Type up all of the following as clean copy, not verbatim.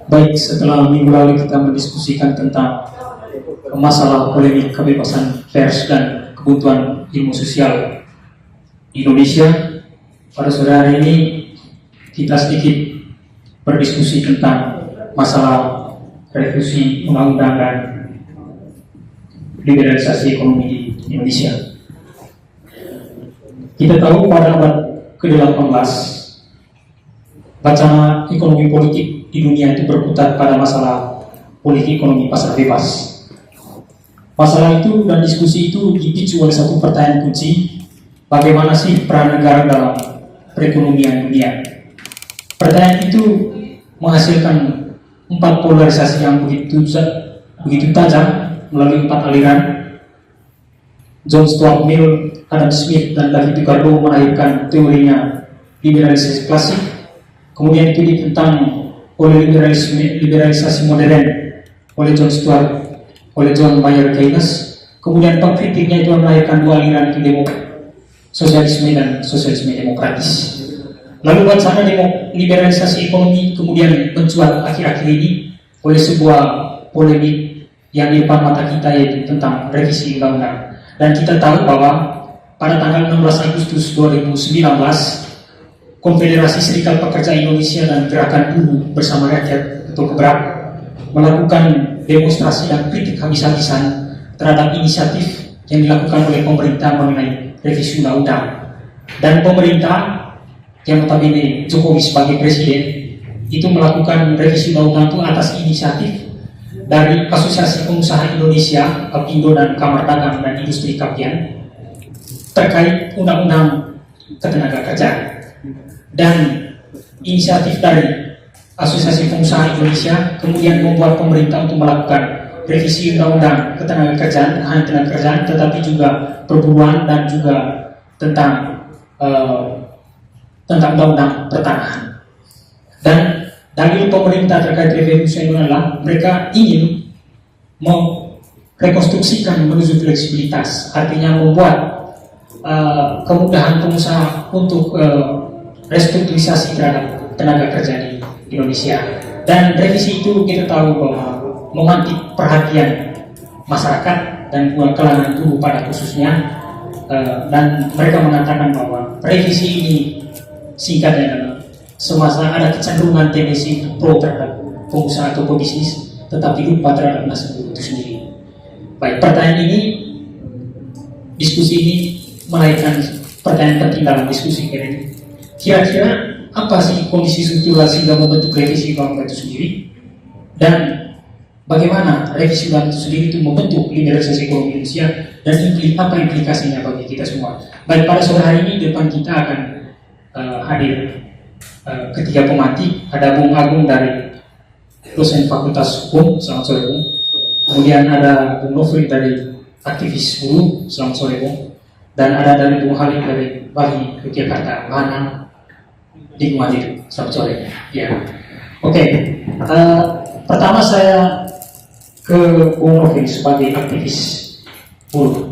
Baik, setelah minggu lalu kita mendiskusikan tentang masalah polemik kebebasan pers dan kebutuhan ilmu sosial di Indonesia, pada sore hari ini kita sedikit berdiskusi tentang masalah revisi undang-undang dan liberalisasi ekonomi di Indonesia. Kita tahu pada abad ke-18 wacana ekonomi politik di dunia itu berputar pada masalah politik ekonomi pasar bebas. Masalah itu dan diskusi itu dipicu oleh satu pertanyaan kunci: bagaimana sih peran negara dalam perekonomian dunia? Pertanyaan itu menghasilkan 4 polarisasi yang begitu tajam melalui 4 aliran. John Stuart Mill, Adam Smith, dan David Ricardo melahirkan teorinya liberalisasi klasik. Kemudian itu ditentang oleh liberalisasi modern oleh John Stuart, oleh John Maynard Keynes. Kemudian pengkritiknya itu melahirkan 2 aliran, itu sosialisme dan sosialisme demokratis. Lalu wacana liberalisasi ekonomi kemudian mencuat akhir-akhir ini oleh sebuah polemik yang di depan mata kita, yaitu tentang revisi undang-undang. Dan kita tahu bahwa pada tanggal 16 Agustus 2019 Konfederasi Serikat Pekerja Indonesia dan Gerakan Buruh Bersama Rakyat atau Gebrak melakukan demonstrasi dan kritik habis-habisan terhadap inisiatif yang dilakukan oleh pemerintah mengenai revisi undang-undang. Dan pemerintah yang notabene Jokowi sebagai presiden itu melakukan revisi undang-undang itu atas inisiatif dari Asosiasi Pengusaha Indonesia, Apindo, dan Kamar Dagang dan Industri Kapten terkait undang-undang ketenagakerjaan. Dan inisiatif dari Asosiasi Pengusaha Indonesia kemudian membuat pemerintah untuk melakukan revisi undang-undang ketenagakerjaan, hanya ketenagakerjaan, tetapi juga perburuan dan juga tentang undang-undang pertanahan. Dan dalil pemerintah terkait revisi ini adalah mereka ingin merekonstruksikan menuju fleksibilitas, artinya membuat kemudahan pengusaha untuk restrukturisasi terhadap tenaga kerja di Indonesia. Dan revisi itu kita tahu bahwa memantik perhatian masyarakat dan kalangan buruh pada khususnya, dan mereka mengatakan bahwa revisi ini singkatnya adalah semasa ada kecenderungan tendensi untuk pro terhadap pengusaha atau pebisnis, tetapi lupa terhadap nasib buruh itu sendiri. Baik, pertanyaan ini, diskusi ini melahirkan pertanyaan penting dalam diskusi ini. Kira-kira apa sih kondisi struktural sehingga membentuk revisi undang-undang itu sendiri, dan bagaimana revisi undang-undang itu sendiri itu membentuk liberalisasi ekonomi Indonesia, dan apa implikasinya bagi kita semua. Baik, pada sore hari ini depan kita akan hadir ketiga pemantik. Ada Bung Agung dari dosen Fakultas Hukum, selamat sore Bung. Kemudian ada Bung Novel dari aktivis buruh, selamat sore Bung. Dan ada dari Bung Halim dari Bali Yogyakarta, Mana di Gumadir, selamat sore. Ya, oke. Pertama saya ke Bung Novel sebagai aktivis buruh.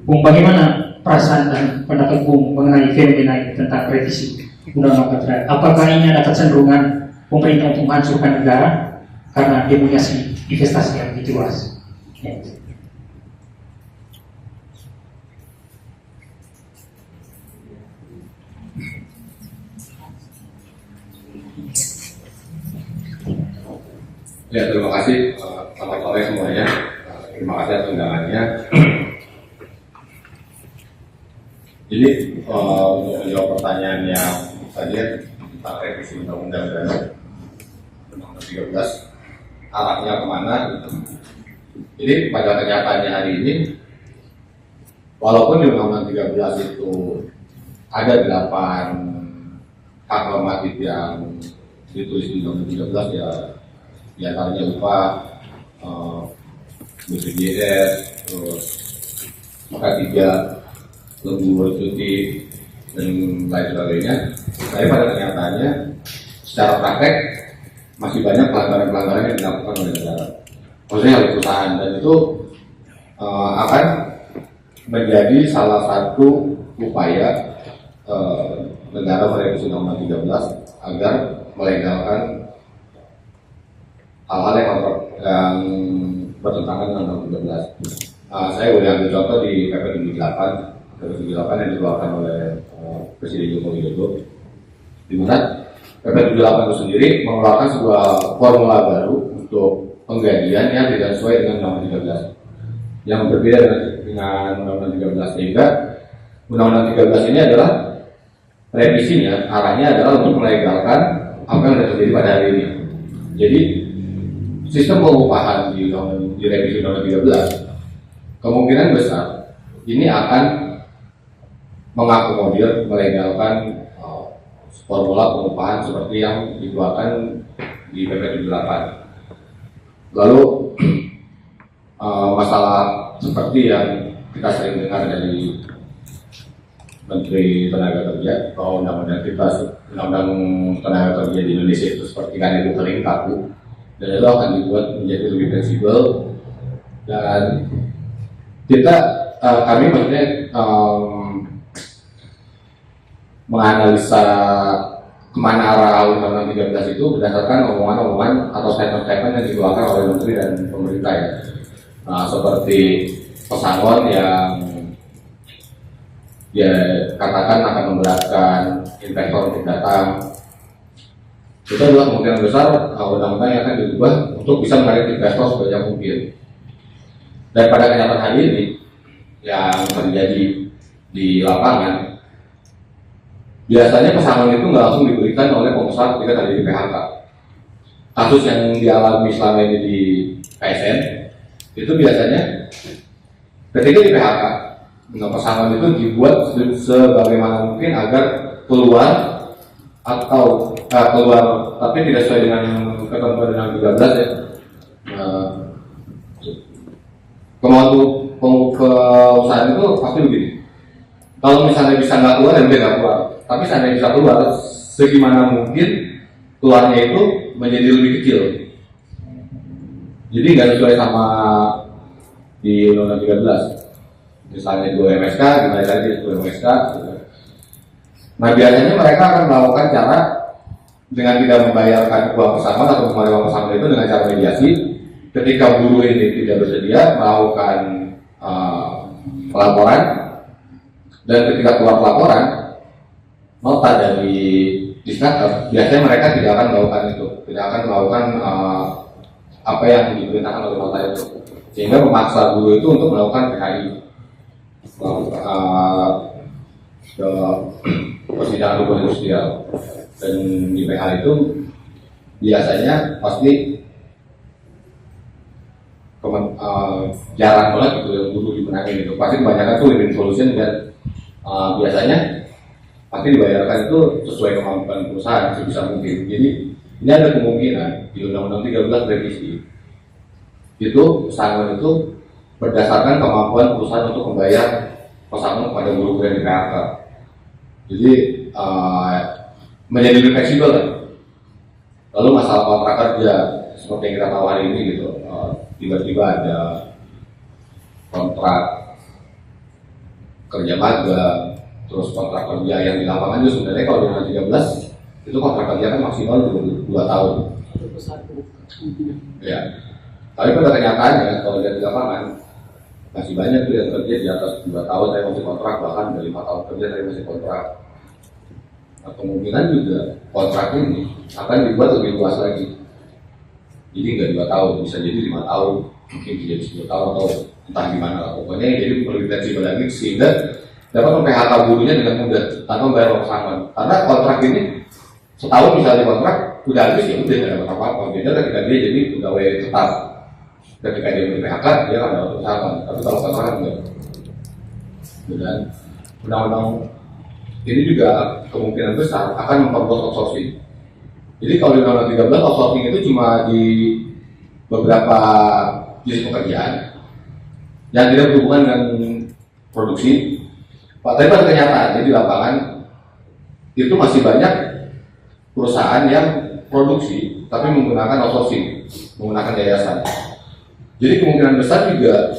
Bung, bagaimana perasaan dan pendapat Bung mengenai fenomena ini tentang revisi undang-undang ketenagakerjaan? Apakah ini ada kecenderungan pemerintah untuk menghancurkan negara karena dominasi investasi yang begitu luas? Ya. Ya, terima kasih. Selamat sore semuanya. Terima kasih atas undangannya. Jadi untuk menjawab pertanyaan yang tadi tentang revisi undang-undang 13 arahnya kemana gitu. Jadi pada kenyataannya hari ini, walaupun di undang-undang 13 itu ada 8 hak normatif yang ditulis di undang-undang 13, ya di antaranya upah, BPJS, terus maka 3 lembur cuti dan lain sebagainya. Tapi pada kenyataannya secara praktek masih banyak pelanggaran-pelanggaran yang dilakukan oleh negara, maksudnya oleh perusahaan, dan itu akan menjadi salah satu upaya negara merevisi Undang-Undang 13 agar melegalkan hal-hal yang bertentangan dengan Undang-Undang 13. Saya boleh ambil contoh di PP 78 yang dikeluarkan oleh Presiden Joko Widodo, di mana PP 78 itu sendiri mengeluarkan sebuah formula baru untuk penggajian yang tidak sesuai dengan Undang-Undang 13, yang berbeda dengan Undang-Undang 13, sehingga Undang-Undang 13 ini adalah revisinya, arahnya adalah untuk melegalkan apa yang sudah terjadi pada hari ini. Jadi sistem pengupahan di revisi Undang-Undang 13 kemungkinan besar ini akan mengakomodir melegalkan formula pengupahan seperti yang dikeluarkan di PP 78. Lalu masalah seperti yang kita sering dengar dari Menteri Tenaga Kerja bahwa undang-undang tenaga kerja di Indonesia itu seperti kan itu kering kaku, dan itu akan dibuat menjadi lebih fleksibel. Dan kami maksudnya menganalisa kemana arah Undang-Undang 13 itu berdasarkan omongan-omongan atau statement-statement yang dikeluarkan oleh Menteri dan pemerintah ya. Seperti pesangon yang ya katakan akan memberatkan investor untuk datang. Itu adalah kemungkinan besar undang-undang yang akan diubah untuk bisa menarik investor sebanyak mungkin. Dan pada kenyataan hari ini yang terjadi di lapangan, biasanya pesangon itu nggak langsung diberikan oleh pengusaha ketika terjadi PHK. Kasus yang dialami selama ini di KSN itu biasanya ketika di PHK, pesangon itu dibuat sebagaimana mungkin agar keluar tapi tidak sesuai dengan ketentuan Undang-Undang 13 ya. Kemauan perusahaan itu pasti begini. Kalau misalnya bisa nggak keluar, ya udah nggak keluar. Tapi seandainya bisa keluar, segimana mungkin keluarnya itu menjadi lebih kecil. Jadi nggak sesuai sama di Undang-Undang 13. Misalnya 2 MSK, gimana lagi 2 MSK. Nah biasanya mereka akan melakukan cara dengan tidak membayarkan uang pesangon atau membayar uang pesangon itu dengan cara mediasi. Ketika buruh ini tidak bersedia melakukan pelaporan, dan ketika keluar pelaporan nota dari disnaker, biasanya mereka tidak akan melakukan itu, tidak akan melakukan apa yang diperintahkan oleh nota itu, sehingga memaksa buruh itu untuk melakukan PHI ke persidangan hukum industrial. Dan di PHI itu biasanya pasti jarang banget gitu yang buruh dimenangin gitu. Pasti kebanyakan tuh win-win solution dan biasanya pasti dibayarkan itu sesuai kemampuan perusahaan sebisa mungkin. Jadi ini ada kemungkinan di Undang-Undang 13 revisi itu pesangon itu berdasarkan kemampuan perusahaan untuk membayar pesangon kepada buruh yang di PHK. Jadi menjadi lebih fleksibel kan. Lalu masalah kontrak kerja seperti yang kita tahu hari ini gitu, tiba-tiba ada kontrak kerja magang, terus kontrak kerja yang di lapangan itu sebenarnya kalau di Undang-Undang 13 itu kontrak kerja kan maksimal 2 tahun. Ya. Tapi pada kenyataannya kalau lihat di lapangan masih banyak tuh yang kerja di atas 2 tahun saya masih kontrak, bahkan dari 5 tahun kerja saya masih kontrak. Nah, kemungkinan juga kontrak ini akan dibuat lebih luas lagi. Jadi nggak 2 tahun, bisa jadi 5 tahun, mungkin jadi 10 tahun atau entah gimana lah. Pokoknya jadi lebih fleksibel lagi sehingga dapat mem-PHK buruhnya dengan mudah tanpa membayar pesangon. Karena kontrak ini setahun misalnya kontrak udah habis ya udah nggak dapat apa-apa. Beda ketika dia jadi pegawai tetap, ketika dia di-PHK dia akan dapat pesangon. Tapi kalau kontrak enggak. Dan undang-undang ini juga kemungkinan besar akan memperluas outsourcing. Jadi kalau di Undang-Undang 13 outsourcing itu cuma di beberapa jenis pekerjaan yang tidak berhubungan dengan produksi. Tapi pada kenyataannya di lapangan itu masih banyak perusahaan yang produksi tapi menggunakan outsourcing, menggunakan yayasan. Jadi kemungkinan besar juga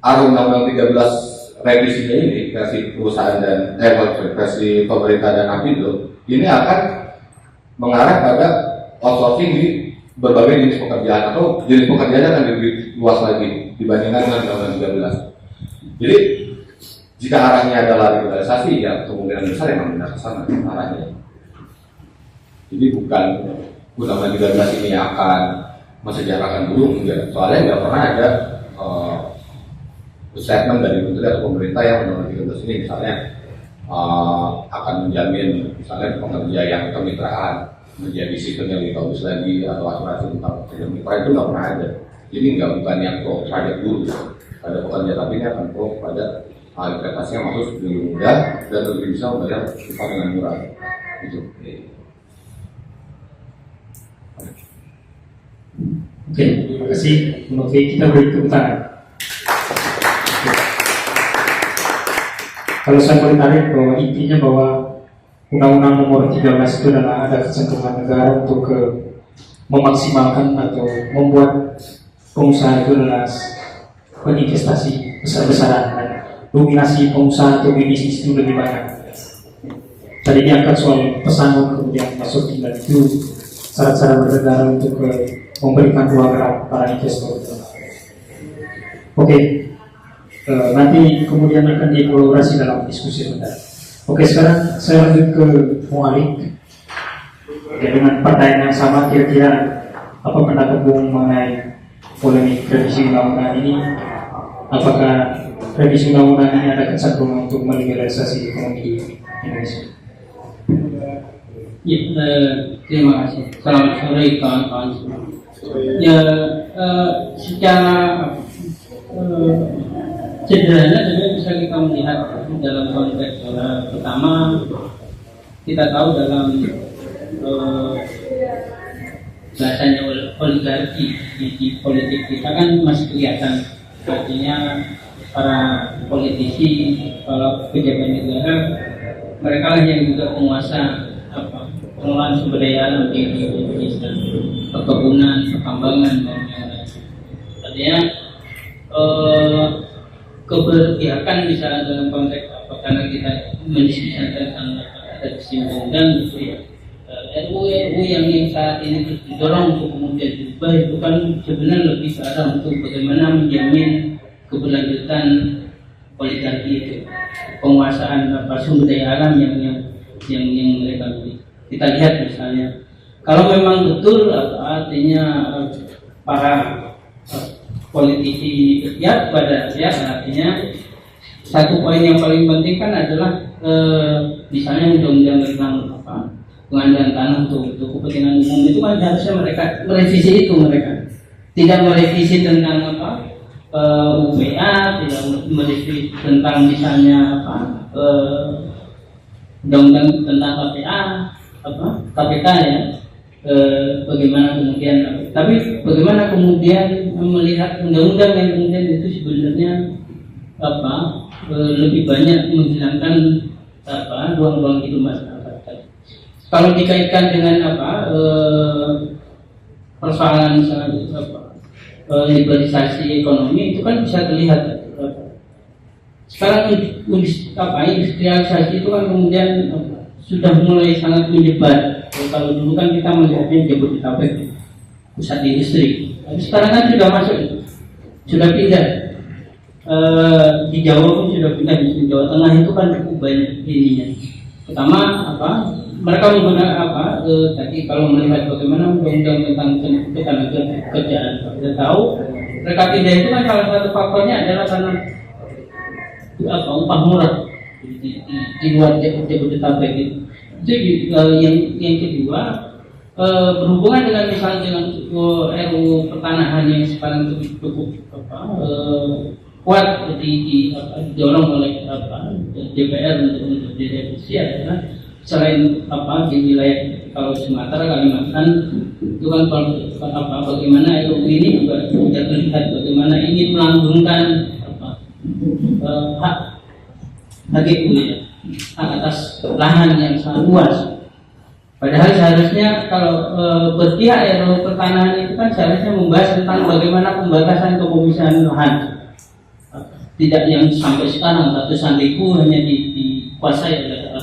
arah Undang-Undang 13 revisinya ini versi perusahaan dan versi pemerintah dan Apindo ini akan mengarah pada outsourcing di berbagai jenis pekerjaan atau jenis pekerjaan akan lebih luas lagi dibandingkan dengan Undang-Undang 13. Jadi jika arahnya adalah regularisasi, ya kemungkinan besar memang benar ke sana arahnya. Jadi bukan Undang-Undang 13 ini akan mensejarahkan buruh, enggak. Soalnya nggak pernah ada statement dari menteri atau pemerintah yang Undang-Undang 13 ini misalnya akan menjamin misalnya pekerja yang kemitraan menjadi sistem yang lebih bagus lagi atau asuransi tentang pekerja mitra itu nggak pernah ada. Jadi bukan yang pro terhadap buruh pada pekerja, tapi ini akan pro pada investasi yang masuk lebih mudah dan lebih bisa membayar upah dengan murah. Itu. Oke, terima kasih. Oke, kita beri tepuk tangan. Kalau saya boleh tarik bahwa intinya bahwa Undang-Undang Nomor 13 itu adalah ada kecenderungan negara untuk memaksimalkan atau membuat pengusaha itu adalah berinvestasi besar-besaran dan dominasi pengusaha atau bisnis itu lebih banyak. Tadi diangkat soal pesangon kemudian masuk tinggal itu syarat-syarat bernegara untuk memberikan ruang gerak para investor. Oke. Nanti kemudian akan dielaborasi dalam diskusi rendah. Oke, sekarang saya lanjut ke Mualik. Ya, dengan pertanyaan yang sama, kira-kira apa pendapat Bung mengenai polemik revisi undang-undang ini? Apakah revisi undang-undang ini ada kecenderungan untuk meliberalisasi ekonomi di Indonesia? Ya, terima kasih. Selamat sore kawan-kawan semua. Ya, secara sederhana juga bisa kita melihat dalam konteks pertama, kita tahu dalam bahasanya oligarki di politik kita kan masih kelihatan, artinya para politisi, para pejabat negara, mereka lah yang juga penguasa pengelolaan sumber daya alam di Indonesia, perkebunan, pertambangan dan lain-lain. Artinya keberpihakan misalnya dalam konteks karena kita mendiskusikan tentang ada kesinambungan gitu ya. RUU yang saat ini terus didorong untuk kemudian diubah itu kan sebenarnya lebih ke arah untuk bagaimana menjamin keberlanjutan oligarki itu, penguasaan sumber daya alam yang mereka miliki. Kita lihat misalnya kalau memang betul artinya para politisi ya pada ya artinya satu poin yang paling penting kan adalah misalnya undang-undang tentang pengadaan tanah untuk kepentingan umum itu kan harusnya mereka merevisi itu, mereka tidak merevisi tentang UPA, tidak merevisi tentang misalnya undang-undang tentang KPK ya. Bagaimana kemudian, tapi bagaimana kemudian melihat undang-undang yang kemudian itu sebenarnya lebih banyak menghilangkan ruang-ruang hidup masyarakat. Kalau dikaitkan dengan persoalan misalnya liberalisasi ekonomi itu kan bisa terlihat. Sekarang industrialisasi itu kan kemudian sudah mulai sangat menyebar. Kalau dulu kan kita melihatnya Jabodetabek pusat industri, tapi sekarang kan sudah masuk, sudah pindah di Jawa pun sudah pindah, di Jawa Tengah itu kan cukup banyak ininya. Pertama mereka menggunakan tadi kalau melihat bagaimana undang-undang tentang ketenagakerjaan, kita tahu mereka pindah itu kan salah satu faktornya adalah karena upah murah di luar Jabodetabek itu. Jadi yang kedua berhubungan dengan misalnya dengan RUU pertanahan yang sekarang cukup kuat didorong oleh DPR untuk direvisi adalah selain di wilayah kalau Sumatera, Kalimantan itu kan bagaimana RUU ini juga sudah terlihat bagaimana ingin melanggengkan hak HGU ya, hak atas lahan yang sangat luas. Padahal seharusnya kalau berpihak RUU pertanahan itu kan seharusnya membahas tentang bagaimana pembatasan kepemisahan lahan. tidak yang sampai sekarang ratusan ribu hanya dikuasai oleh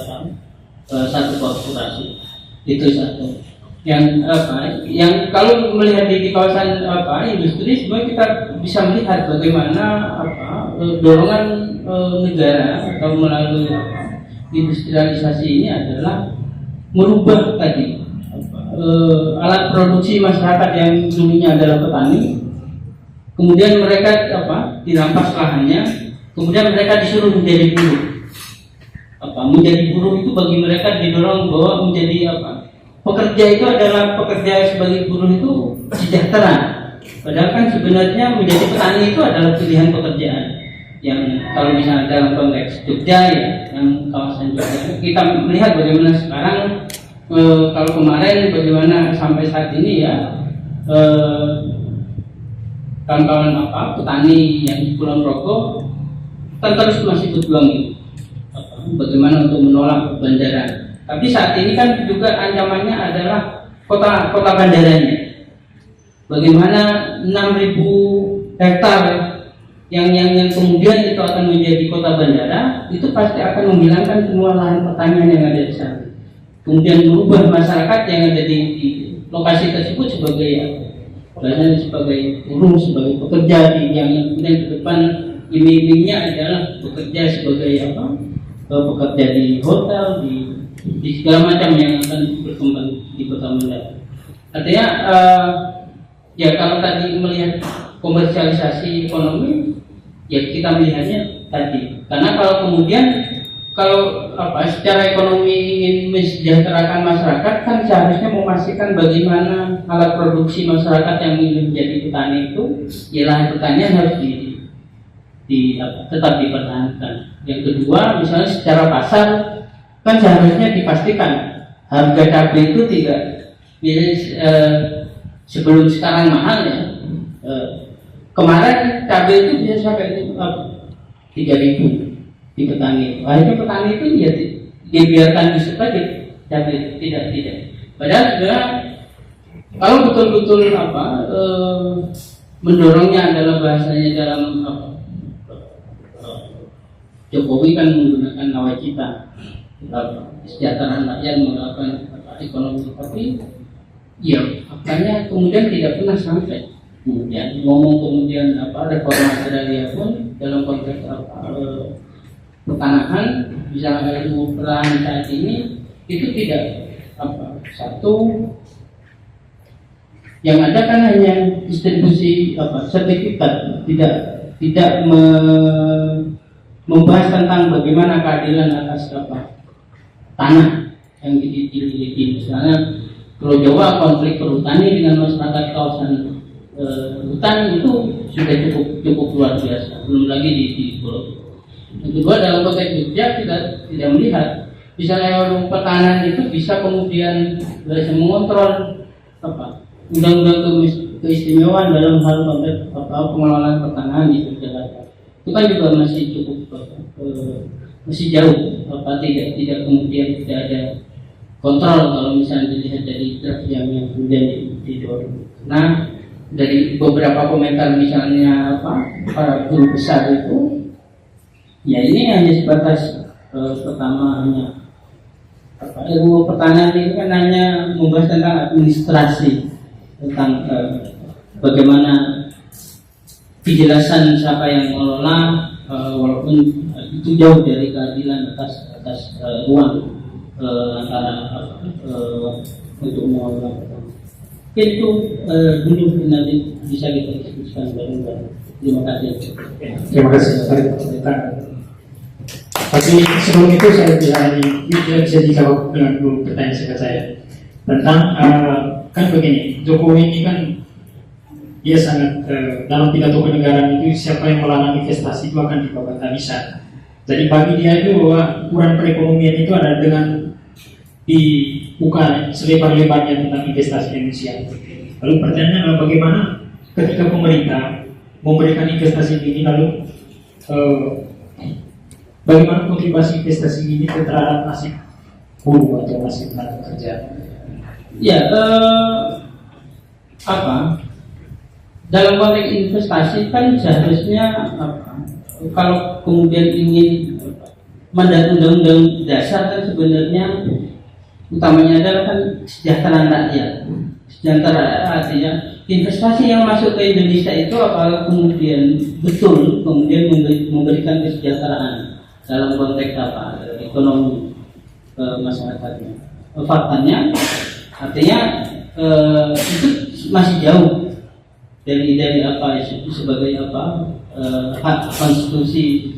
satu korporasi. Itu satu. Yang kalau melihat di kawasan industri, sebenarnya kita bisa melihat bagaimana dorongan negara atau melalui industrialisasi ini adalah merubah tadi alat produksi masyarakat yang dulunya adalah petani, kemudian mereka dirampas lahannya, kemudian mereka disuruh menjadi buruh. Menjadi buruh itu bagi mereka didorong bahwa menjadi pekerja itu adalah pekerja sebagai buruh itu sejahtera. Padahal kan sebenarnya menjadi petani itu adalah pilihan pekerjaan. Yang kalau misalnya dalam konteks Jogja ya, yang kawasan Jogja, kita melihat bagaimana sekarang kalau kemarin bagaimana sampai saat ini ya kawan-kawan petani yang di Kulon Progo kan terus masih berjuang itu bagaimana untuk menolak bandaran. Tapi saat ini kan juga ancamannya adalah kota bandaranya. Bagaimana 6.000 hektar yang kemudian itu akan menjadi kota bandara, itu pasti akan menghilangkan semua lahan pertanian yang ada di sana. Kemudian merubah masyarakat yang ada di lokasi tersebut sebagai buruh, sebagai pekerja yang kemudian ke depan iming-imingnya adalah bekerja sebagai bekerja di hotel, di segala macam yang akan berkembang di kota Mandar. Artinya ya kalau tadi melihat komersialisasi ekonomi, ya kita melihatnya tadi. Karena kalau kemudian secara ekonomi ingin mensejahterakan masyarakat, kan seharusnya memastikan bagaimana alat produksi masyarakat yang ingin menjadi petani itu, ya lahan pertanian harus tetap dipertahankan. Yang kedua, misalnya secara pasar kan seharusnya dipastikan harga cabai itu tidak sebelum sekarang mahal ya. Kemarin cabai itu bisa sampai 3.000 di petani. Akhirnya petani itu ya dibiarkan di saja cabai tidak. Padahal sebenarnya kalau betul-betul mendorongnya adalah bahasanya dalam Jokowi kan menggunakan nawacita kesejahteraan rakyat menggunakan ekonomi, tapi ya faktanya kemudian tidak pernah sampai. Kemudian kemudian reforma agraria pun dalam konteks pertanahan misalnya ilmu perlahan saat ini itu tidak satu yang ada kan hanya distribusi sertifikat, tidak membahas tentang bagaimana keadilan atas tanah yang dimiliki. Misalnya Pulau Jawa konflik perhutani dengan masyarakat kawasan hutan itu sudah cukup luar biasa, belum lagi di Pulau. Yang kedua dalam konteks Jogja kita tidak melihat misalnya pertahanan itu bisa kemudian mengontrol undang-undang keistimewaan dalam hal konteks pengelolaan pertanahan di Yogyakarta. Itu kan juga masih cukup masih jauh, tidak kemudian tidak ada kontrol kalau misalnya dilihat dari draft yang kemudian didorong. Nah dari beberapa komentar misalnya para guru besar itu, ya ini hanya sebatas pertama hanya ilmu pertanian ini kan hanya membahas tentang administrasi, tentang bagaimana kejelasan siapa yang mengelola, walaupun itu jauh dari keadilan atas ruang antara untuk mengelola. Itu dulu nanti bisa kita diskusikan bareng-bareng. Terima kasih. Terima kasih. Tapi sebelum itu saya bisa dijawab dengan dulu pertanyaan singkat saya tentang kan begini, Jokowi ini kan dia sangat dalam pidato kenegaraan itu siapa yang melarang investasi itu akan dibawa bisa. Jadi bagi dia itu bahwa ukuran perekonomian itu adalah dengan dibuka selebar-lebarnya tentang investasi Indonesia. Lalu pertanyaannya adalah bagaimana ketika pemerintah memberikan investasi ini, lalu bagaimana kontribusi investasi ini terhadap nasib buruh atau nasib tenaga kerja? Ya, dalam konteks investasi kan seharusnya kalau kemudian ingin mandat undang-undang dasar kan sebenarnya utamanya adalah kan kesejahteraan rakyat. Sejahtera artinya investasi yang masuk ke Indonesia itu apakah kemudian betul kemudian memberikan kesejahteraan dalam konteks ekonomi masyarakatnya. Faktanya artinya itu masih jauh dari apa itu sebagai hak konstitusi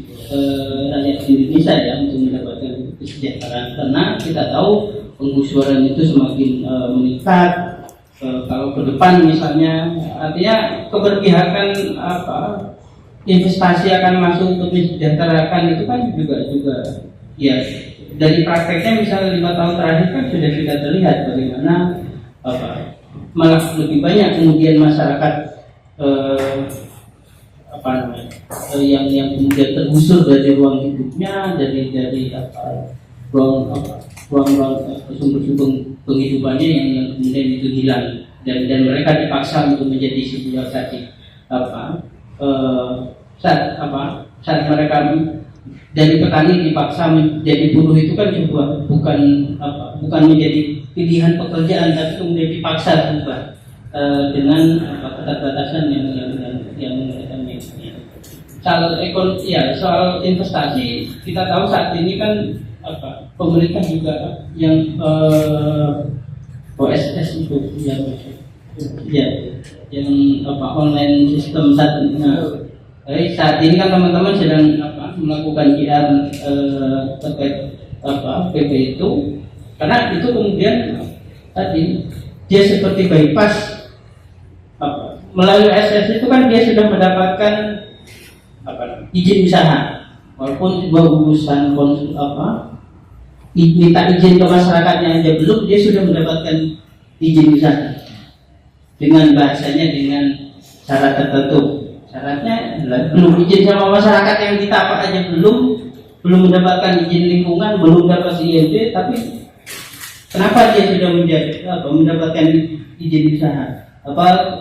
rakyat Indonesia ya untuk mendapatkan kesejahteraan, karena kita tahu penggusuran itu semakin meningkat. Kalau ke depan misalnya artinya keberpihakan investasi akan masuk untuk mensejahterakan itu kan juga ya dari prakteknya misalnya 5 tahun terakhir kan sudah terlihat bagaimana malah lebih banyak kemudian masyarakat yang kemudian tergusur dari ruang hidupnya, dari ruang sumber-sumber penghidupannya yang kemudian itu hilang, dan mereka dipaksa untuk menjadi sebuah saat mereka dari petani dipaksa menjadi buruh itu kan bukan menjadi pilihan pekerjaan, tapi kemudian dipaksa berubah dengan keterbatasan yang soal investasi kita tahu saat ini kan pemerintah juga yang OSS itu yang online sistem saat ini kan teman-teman sedang melakukan JR terkait PP itu, karena itu kemudian tadi dia seperti bypass melalui SS itu kan dia sudah mendapatkan izin usaha, walaupun sebuah urusan minta izin ke masyarakatnya aja belum, dia sudah mendapatkan izin usaha dengan bahasanya dengan syarat tertentu. Syaratnya belum izin sama masyarakat yang ditapak aja belum mendapatkan izin lingkungan, belum dapat IMB, tapi kenapa dia sudah mendapatkan izin usaha?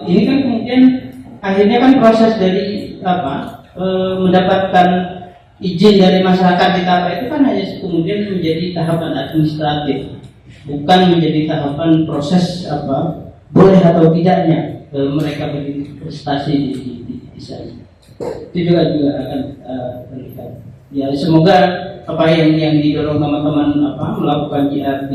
Ini kan kemudian akhirnya kan proses dari mendapatkan izin dari masyarakat ditapak itu kan hanya kemudian menjadi tahapan administratif, bukan menjadi tahapan proses boleh atau tidaknya mereka berinvestasi di sana. Itu juga akan terlihat. Ya semoga apa yang didorong teman-teman melakukan JR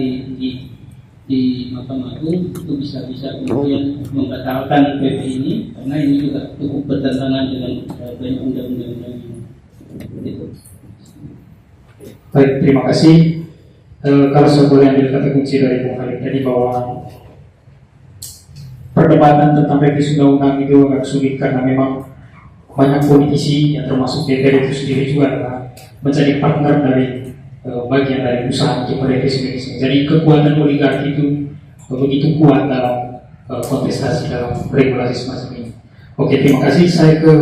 di Mahkamah Agung itu bisa kemudian membatalkan PP ini, karena ini juga cukup bertentangan dengan banyak undang-undang itu. Baik, terima kasih. Kalau saya boleh ambil kata kunci dari Bung Khalid tadi bahwa perdebatan tentang revisi undang-undang itu agak sulit karena memang banyak politisi yang termasuk DPR itu sendiri juga adalah menjadi partner dari bagian dari usaha untuk merevisi. Jadi kekuatan oligarki itu begitu kuat dalam kontestasi dalam regulasi semacam ini. Oke, terima kasih. Saya ke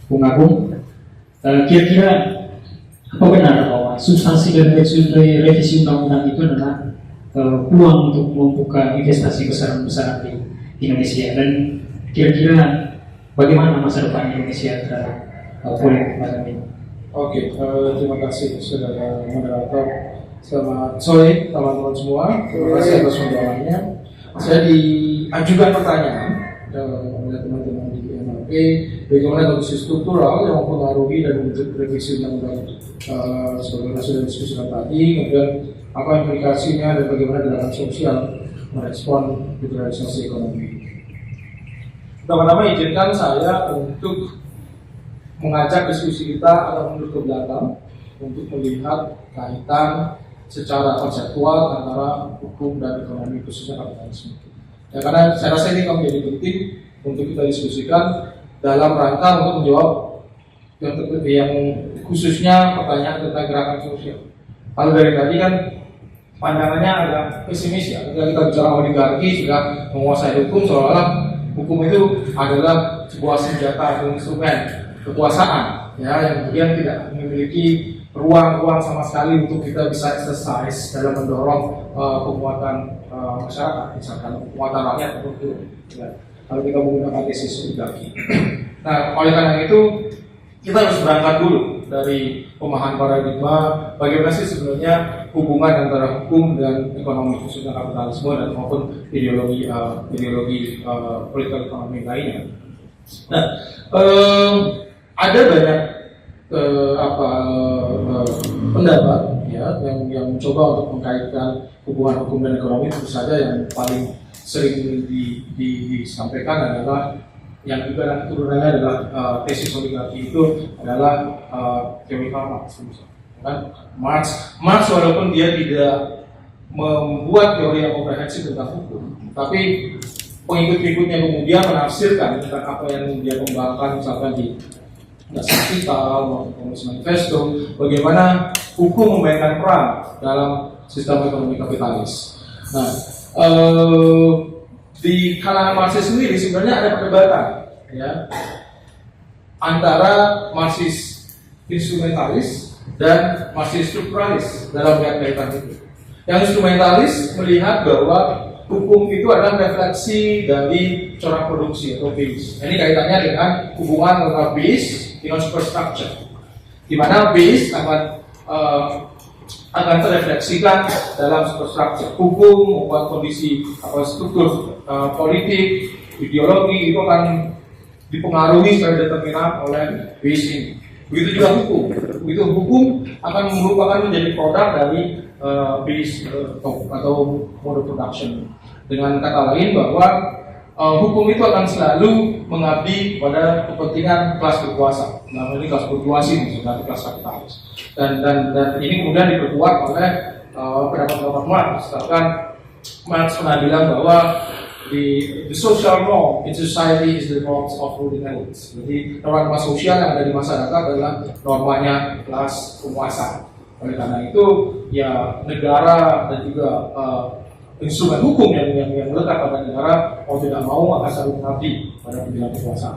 Bung Agung. Kira-kira apa benar bahwa substansi dari revisi undang-undang itu adalah peluang untuk membuka investasi besar-besaran di Indonesia, dan kira-kira bagaimana masa depan Indonesia terhadap politik macam ini? Oke, terima kasih saudara moderator. Selamat sore teman-teman semua. Terima kasih atas undangannya. Saya diajukan pertanyaan oleh teman-teman di MRP, bagaimana kondisi struktural yang mempengaruhi dan bentuk revisi undang-undang sebagaimana sudah diskusikan tadi, kemudian apa implikasinya dan bagaimana gerakan sosial merespon liberalisasi ekonomi. Pertama-tama izinkan saya untuk mengajak diskusi kita agak mundur ke belakang untuk melihat kaitan secara konseptual antara hukum dan ekonomi, khususnya kapitalisme. Ya, karena saya rasa ini akan menjadi penting untuk kita diskusikan dalam rangka untuk menjawab yang khususnya pertanyaan tentang gerakan sosial. Kalau dari tadi kan pandangannya agak pesimis ya, ketika kita bicara oligarki sudah menguasai hukum, seolah-olah hukum itu adalah sebuah senjata atau instrumen kekuasaan ya, yang kemudian tidak memiliki ruang sama sekali untuk kita bisa exercise dalam mendorong penguatan masyarakat, misalkan penguatan rakyat atau ya, kalau kita menggunakan tesis oligarki. Nah, oleh karena itu kita harus berangkat dulu dari pemahaman paradigma bagaimana sih sebenarnya hubungan antara hukum dan ekonomi, khususnya kapitalisme dan maupun ideologi politik ekonomi lainnya. Nah, ada banyak pendapat ya yang mencoba untuk mengkaitkan hubungan hukum dan ekonomi. Tentu saja yang paling sering disampaikan adalah yang juga turunannya adalah tesis oligarki itu adalah teori Karl Marx. Kan? Marx walaupun dia tidak membuat teori yang komprehensif tentang hukum, tapi pengikut-pengikutnya kemudian menafsirkan tentang apa yang dia kembangkan, misalkan di Dasar Kapital maupun Komunis Manifesto, bagaimana hukum memainkan peran dalam sistem ekonomi kapitalis. Nah, di kalangan Marxis sendiri sebenarnya ada perdebatan ya antara Marxis instrumentalis dan Marxis strukturalis dalam kaitan itu. Yang instrumentalis melihat bahwa hukum itu adalah refleksi dari corak produksi atau base. Ini kaitannya dengan hubungan antara base dengan superstructure, di mana base akan terrefleksikan dalam superstructure. Hukum membuat kondisi struktur politik, ideologi itu akan dipengaruhi secara determinan oleh base ini. Begitu juga hukum. Begitu hukum akan merupakan menjadi produk dari base atau mode production. Dengan kata lain bahwa hukum itu akan selalu mengabdi pada kepentingan kelas berkuasa. Nah, ini kelas berkuasa maksudnya kelas kapitalis. Dan ini kemudian diperkuat oleh pendapat Marx. Misalkan Marx pernah bilang bahwa the social norm in society is the norms of ruling elites. Jadi norma sosial yang ada di masyarakat adalah normanya kelas penguasa. Oleh karena itu, ya negara dan juga instrumen hukum yang melekat pada negara mau tidak mau akan selalu mengabdi pada pimpinan kekuasaan.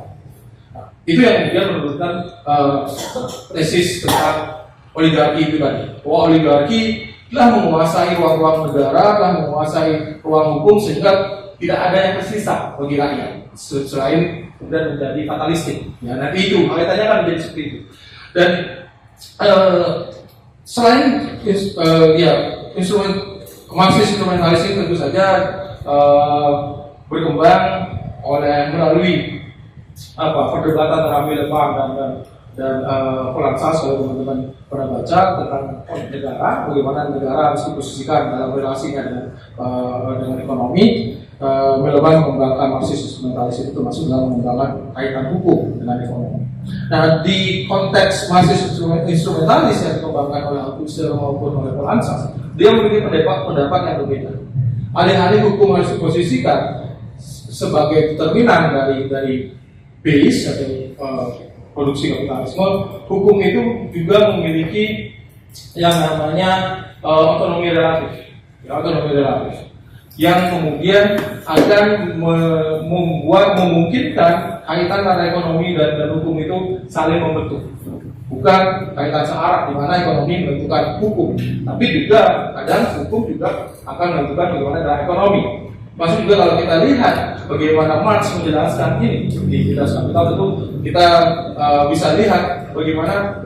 Nah, itu yang kemudian menurunkan tesis tentang oligarki itu tadi. Bahwa oligarki telah menguasai ruang-ruang negara, telah menguasai ruang hukum sehingga tidak ada yang tersisa bagi rakyat selain kemudian menjadi fatalistik. Ya, nanti itu kaitannya kan menjadi seperti itu. Dan selain instrumen Marxis instrumentalis ini tentu saja berkembang melalui perdebatan antara Miliband dan Polanczak. Kalau teman-teman pernah baca tentang negara, bagaimana negara harus diposisikan dalam relasinya dengan ekonomi. Miliband mengembangkan Marxis instrumentalis itu termasuk dalam mengembangkan kaitan hukum dengan ekonomi. Nah, di konteks Marxis instrumentalis yang dikembangkan oleh Althusser maupun oleh Polanczak, dia memiliki pendapat yang berbeda. Alih-alih hukum harus diposisikan sebagai determinan dari base atau produksi kapitalisme, hukum itu juga memiliki yang namanya otonomi relatif. Ya, otonomi relatif yang kemudian akan memungkinkan kaitan antara ekonomi dan hukum itu saling membentuk. Bukan kaitan searah di mana ekonomi menentukan hukum, tapi juga kadang hukum juga akan menentukan bagaimana dalam ekonomi. Maksud juga kalau kita lihat bagaimana Marx menjelaskan ini di Das Kapital, tentu kita bisa lihat bagaimana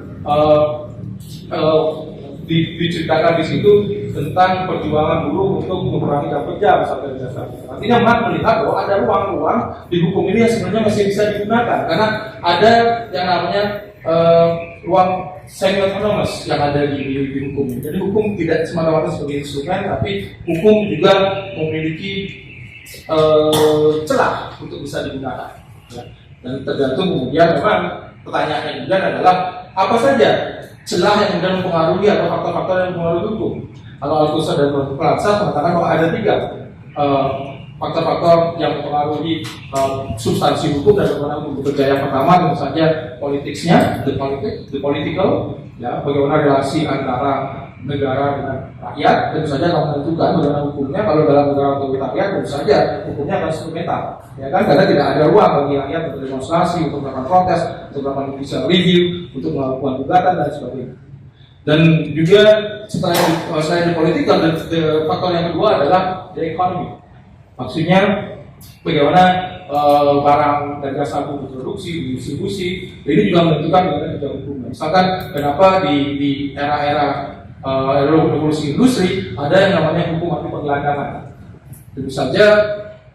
diceritakan di situ tentang perjuangan buruh untuk mengurangi jam kerja misalnya di dasar. Artinya Marx melihat bahwa ada ruang-ruang di hukum ini yang sebenarnya masih bisa digunakan karena ada yang namanya ruang semi-autonomous yang ada di hukum. Jadi hukum tidak semata-mata sebagai instrumen, tapi hukum juga memiliki celah untuk bisa digunakan. Ya. Dan tergantung kemudian memang pertanyaannya juga adalah apa saja celah yang kemudian mempengaruhi atau faktor-faktor yang mempengaruhi hukum. Kalau Althusser dan Polanczak mengatakan bahwa ada 3 faktor-faktor yang mempengaruhi substansi hukum dan bagaimana hukum bekerja. Yang pertama tentu saja politiknya, the political, ya, bagaimana relasi antara negara dengan rakyat, tentu saja akan menentukan bagaimana hukumnya. Kalau dalam negara otoritarian tentu saja hukumnya akan instrumental, ya kan, karena tidak ada ruang bagi rakyat untuk demonstrasi, untuk melakukan protes, untuk melakukan judicial review, untuk melakukan gugatan dan sebagainya. Dan juga selain the political, faktor yang kedua adalah the economy. Maksudnya bagaimana barang dan jasa diproduksi, didistribusi. Ini juga menentukan bagaimana kerja hukum. Misalkan kenapa di era-era revolusi industri ada yang namanya hukum anti penggelandangan. Tentu saja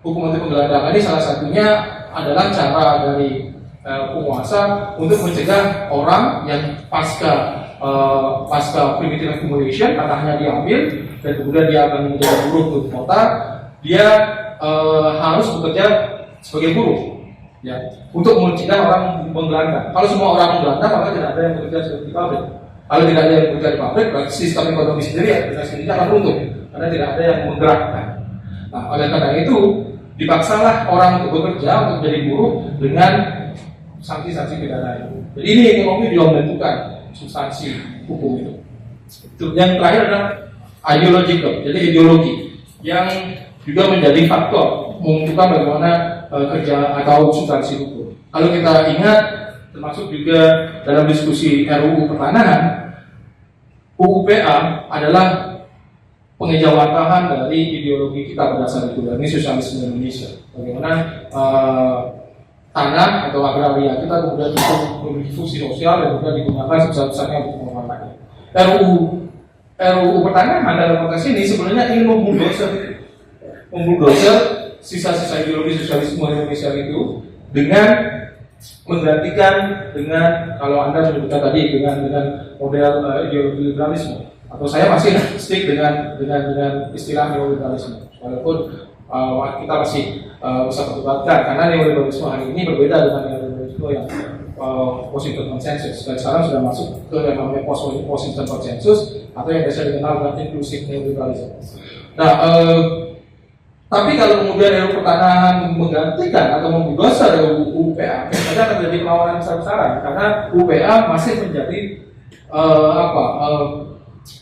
hukum anti penggelandangan ini salah satunya adalah cara dari penguasa untuk mencegah orang yang pasca primitive accumulation, tanahnya diambil dan kemudian dia akan menjadi buruh untuk kota, dia harus bekerja sebagai buruh, ya, untuk mencegah orang menggelandang. Kalau semua orang menggelandang, maka tidak ada yang bekerja seperti pabrik. Kalau tidak ada yang bekerja di pabrik, berarti sistem ekonomi sendiri akan runtuh karena tidak ada yang menggerakkan. Nah, oleh karena itu dipaksalah orang untuk bekerja untuk menjadi buruh dengan sanksi-sanksi pidana itu. Jadi ini ekonomi juga menentukan substansi hukum itu. Yang terakhir adalah ideological, jadi ideologi yang juga menjadi faktor menentukan bagaimana kerja atau substansi hukum. Kalau kita ingat, termasuk juga dalam diskusi RUU Pertanahan, UUPA adalah pengejawantahan dari ideologi kita pada saat itu, ini sosialisme Indonesia. Bagaimana tanah atau agraria kita kemudian memiliki fungsi sosial dan juga digunakan sebesar-besarnya untuk pengembangan rakyat. RUU Pertanahan dalam konteks ini sebenarnya ingin membuldoser sisa-sisa ideologi sosialisme Indonesia itu dengan menggantikan dengan, kalau Anda menyebutkan tadi, dengan model ideologi liberalisme, atau saya masih stick dengan istilah neoliberalisme, walaupun kita masih bisa perdebatkan karena neoliberalisme hari ini berbeda dengan neoliberalisme yang Washington Consensus. Dan sekarang sudah masuk ke yang namanya post-Washington Consensus atau yang biasa dikenal dengan inclusive neoliberalism. Nah, tapi kalau kemudian RUU Pertanahan menggantikan atau membuldoser UPA, maka akan terjadi perlawanan besar-besaran karena UPA masih menjadi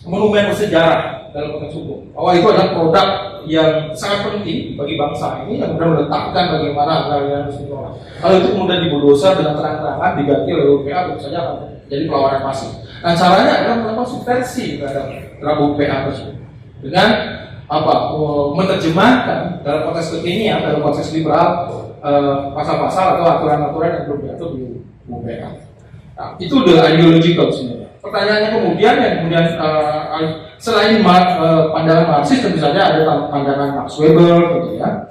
monumen bersejarah dalam konteks hukum. Bahwa itu adalah produk yang sangat penting bagi bangsa ini yang kemudian meletakkan bagaimana agraria harus dikelola. Kalau itu kemudian dibuldoser dengan terang-terangan diganti oleh UPA, tentu saja akan jadi perlawanan masif. Nah, caranya adalah melakukan subversi terhadap UPA tersebut dengan menerjemahkan dalam konteks kekinian, dalam konteks liberal, pasal-pasal atau aturan-aturan yang belum diatur di UPA. Nah, itu the ideological sebenarnya. Pertanyaannya kemudian yang kemudian selain pandangan Marxis, tentu saja ada pandangan Max Weber, gitu ya.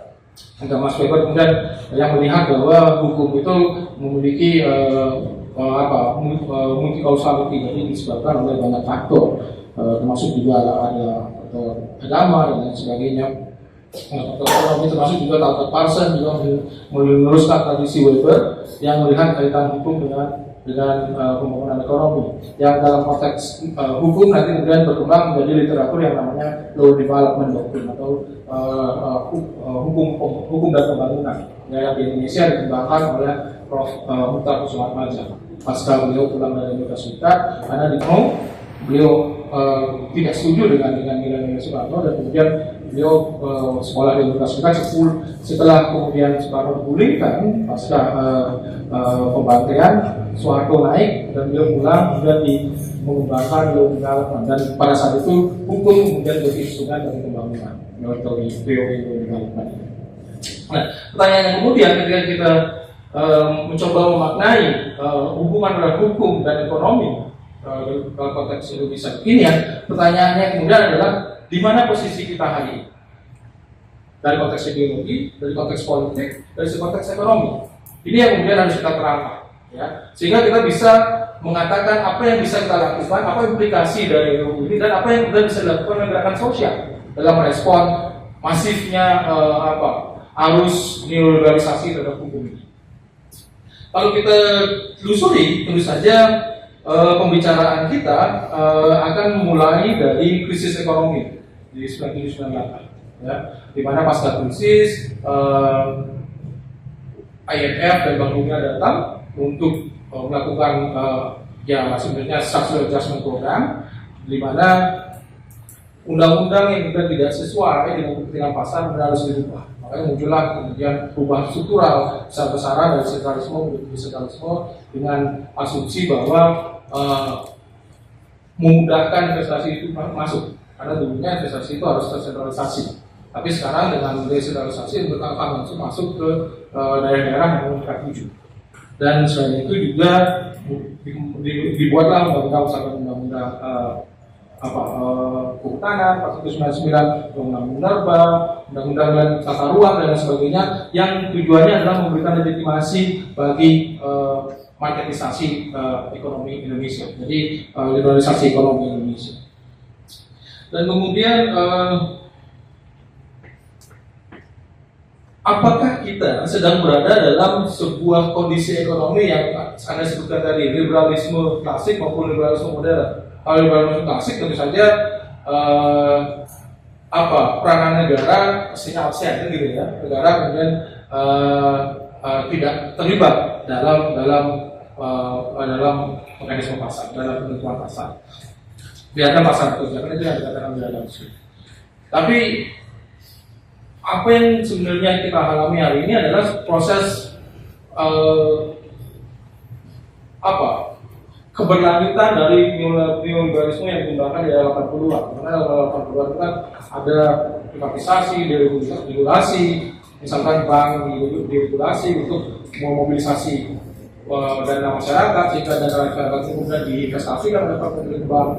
Ada Max Weber kemudian yang melihat bahwa hukum itu memiliki multi kausality, jadi disebabkan oleh banyak faktor, termasuk juga ada agama dan lain sebagainya. Ekonomi termasuk juga Talcott Parsons juga meneruskan tradisi Weber yang melihat kaitan hukum dengan pembangunan ekonomi yang dalam konteks hukum nanti kemudian berkembang menjadi literatur yang namanya law development doctrine atau hukum dan pembangunan yang di Indonesia dikembangkan oleh Prof. Muhtar Kussumatmadja pasca beliau pulang dari Amerika Serikat karena beliau tidak setuju dengan nilai-nilai Soekarno dan kemudian beliau sekolah di Amerika Serikat setelah kemudian Soekarno digulingkan pasca pembantaian, Soeharto naik dan beliau pulang kemudian mengembangkan development dan pada saat itu hukum kemudian jadi instrumen dari pembangunan teori development. Nah, pertanyaan yang kemudian ketika kita mencoba memaknai hubungan antara hukum dan ekonomi dalam konteks Indonesia ini ya, pertanyaannya kemudian adalah di mana posisi kita hari ini dari konteks ideologi, dari konteks politik, dari konteks ekonomi. Ini yang kemudian harus kita terangkan, ya, sehingga kita bisa mengatakan apa yang bisa kita lakukan, apa implikasi dari RUU ini dan apa yang kemudian bisa dilakukan dengan gerakan sosial dalam merespon masifnya arus neoliberalisasi terhadap hukum ini. Kalau kita telusuri, tentu saja pembicaraan kita akan mulai dari krisis ekonomi di 1998, ya, di mana pasca krisis IMF dan Bank Dunia datang untuk melakukan sebenarnya structural adjustment program, di mana undang-undang yang juga tidak sesuai dengan kepentingan pasar harus dirubah. Makanya muncullah kemudian perubahan struktural besar-besaran dari sentralisme menjadi desentralisme dengan asumsi bahwa memudahkan investasi itu masuk, karena dulunya investasi itu harus tersentralisasi. Tapi sekarang dengan desentralisasi mereka akan langsung masuk ke daerah-daerah yang mereka tuju. Dan selain itu juga dibuatlah undang-undang kehutanan, pasal 99, undang-undang minerba, undang-undang dan tata ruang dan sebagainya, yang tujuannya adalah memberikan legitimasi bagi marketisasi ekonomi Indonesia. Jadi liberalisasi ekonomi Indonesia. Dan kemudian apakah kita sedang berada dalam sebuah kondisi ekonomi yang Anda sebutkan tadi, liberalisme klasik maupun liberalisme modern? Kalau liberalisme klasik tentu saja peranan negara mestinya absen gitu ya. Negara kemudian tidak terlibat dalam mekanisme pasar, dalam penentuan pasar. Biarkan pasar bekerja, kan itu yang dikatakan liberalisme. Tapi apa yang sebenarnya kita alami hari ini adalah proses keberlanjutan dari neoliberalisme yang dikembangkan di era 80-an. Karena dalam 80-an itu kan ada privatisasi, deregulasi, misalkan bank diregulasi untuk memobilisasi dana masyarakat, sehingga dana masyarakat itu kemudian diinvestasikan oleh pemerintah bank.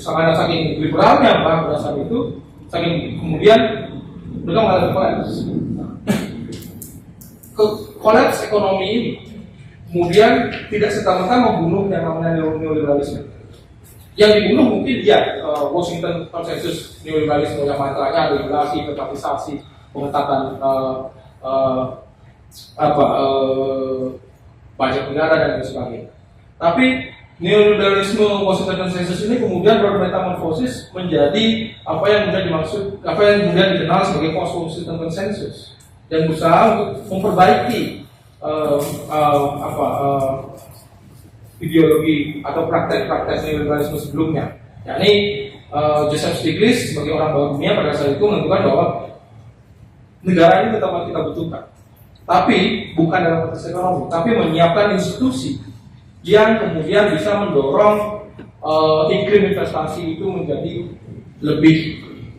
Saking liberalnya bank pada saat itu, saking kemudian mereka mengalami kolaps ekonomi ini. Kemudian tidak serta-merta membunuh yang namanya neoliberalisme. Yang dibunuh mungkin Washington Consensus neoliberalisme yang mantranya regulasi, privatisasi, pengetatan pajak negara dan lain sebagainya. Tapi neoliberalisme Washington Consensus ini kemudian bermetamorfosis menjadi apa yang kemudian dikenal sebagai post-Washington Consensus dan berusaha untuk memperbaiki ideologi atau praktek-praktek neoliberalisme sebelumnya. Yakni Joseph Stiglitz sebagai orang Bank Dunia pada saat itu menentukan bahwa negara ini tetap kita butuhkan, tapi bukan dalam konteks ekonomi, tapi menyiapkan institusi yang kemudian bisa mendorong iklim investasi itu menjadi lebih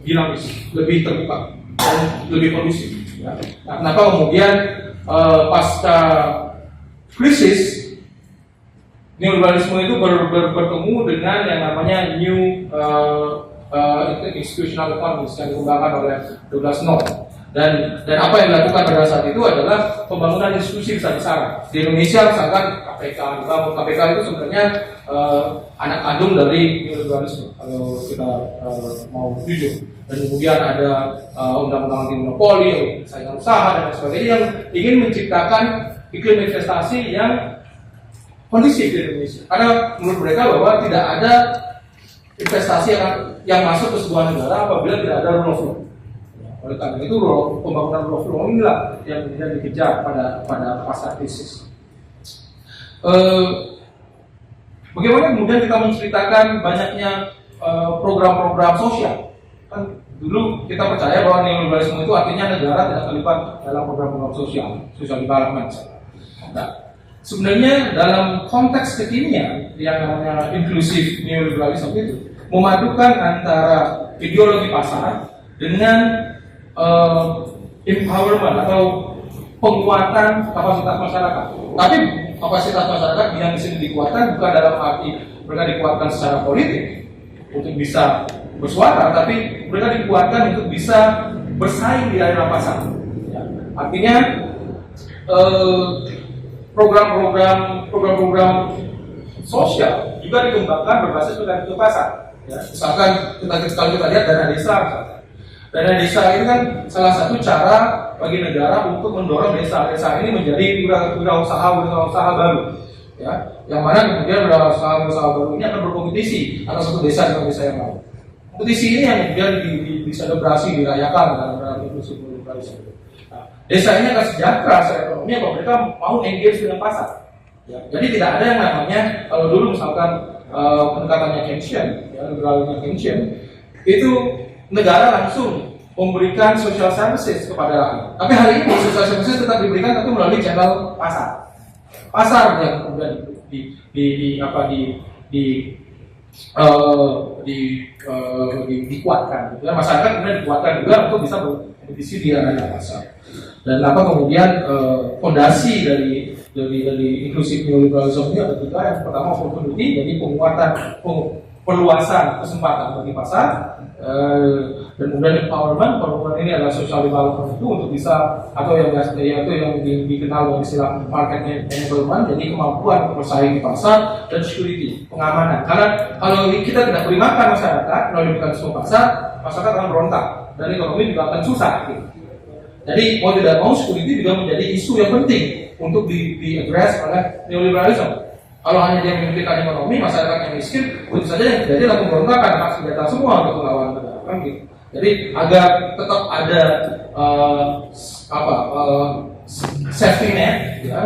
dinamis, lebih terbuka, dan lebih kondusif. Ya. Nah, kenapa kemudian pasca krisis neoliberalisme itu bertemu dengan yang namanya new institutional economy yang dikembangkan oleh Douglas North. Dan apa yang dilakukan pada saat itu adalah pembangunan institusi besar-besaran. Di Indonesia misalkan KPK, KPK itu sebenarnya anak kandung dari neoliberalisme kalau kita mau jujur. Dan kemudian ada undang-undang anti monopoli, saingan usaha dan sebagainya yang ingin menciptakan iklim investasi yang kondisif di Indonesia. Karena menurut mereka bahwa tidak ada investasi yang masuk ke sebuah negara apabila tidak ada rule of law. Oleh karena itu pembangunan rule of law inilah yang kemudian dikejar pada pasca krisis. Bagaimana kemudian kita menceritakan banyaknya program-program sosial? Kan dulu kita percaya bahwa neoliberalisme itu artinya negara tidak terlibat dalam program-program social development. Nah, sebenarnya dalam konteks kekinian yang namanya inklusif neoliberalisme itu memadukan antara ideologi pasar dengan empowerment atau penguatan kapasitas masyarakat. Tapi kapasitas masyarakat yang di sini dikuatkan bukan dalam arti mereka dikuatkan secara politik untuk bisa bersuara, tapi mereka dikuatkan untuk bisa bersaing di arena pasar. Ya. Artinya program-program sosial juga dikembangkan berbasis mekanisme pasar. Ya. Misalkan kalau kita lihat dana desa, misalkan. Dana desa ini kan salah satu cara bagi negara untuk mendorong desa-desa ini menjadi wirausaha baru. Ya. Yang mana kemudian wirausaha baru ini akan berkompetisi antara satu desa dengan desa yang lain. Kompetisi ini yang kemudian diselebrasi, dirayakan dalam inklusi neoliberalisme. Nah, desa ini akan sejahtera secara ekonomi kalau mereka mau engage dengan pasar. Ya, jadi tidak ada yang namanya kalau dulu misalkan pendekatannya Keynesian, liberalnya Keynesian, itu negara langsung memberikan social services kepada rakyat. Tapi hari ini social services tetap diberikan tapi melalui channel pasar. Pasar yang kemudian dikuatkan. Gitu. Masyarakat kemudian dikuatkan juga untuk bisa berkompetisi di area pasar. Dan kemudian fondasi dari inklusif neoliberalisme ini ada tiga. Yang pertama opportunity, jadi perluasan kesempatan bagi pasar, dan kemudian empowerment ini adalah social development itu untuk bisa, atau yang dikenal dengan istilah market enablement, jadi kemampuan untuk bersaing di pasar, dan security, pengamanan. Karena kalau kita tidak beri makan masyarakat melalui mekanisme pasar, masyarakat akan berontak dan ekonomi juga akan susah. Gitu. Jadi mau tidak mau security juga menjadi isu yang penting untuk di-address oleh neoliberalisme. Kalau hanya dia memikirkan ekonomi, masyarakat yang miskin, tentu saja yang terjadi adalah pemberontakan, pakai senjata semua untuk melawan negara, kan gitu. Jadi agar tetap ada safety net, ya,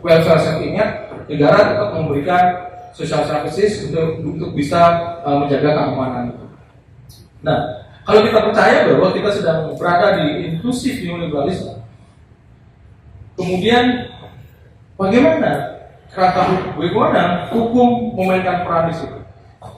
welfare safety net, negara tetap memberikan social services untuk bisa menjaga keamanan. Nah, kalau kita percaya bahwa kita sedang berada di inklusif neoliberalisme, kemudian bagaimana hukum memainkan peran di situ?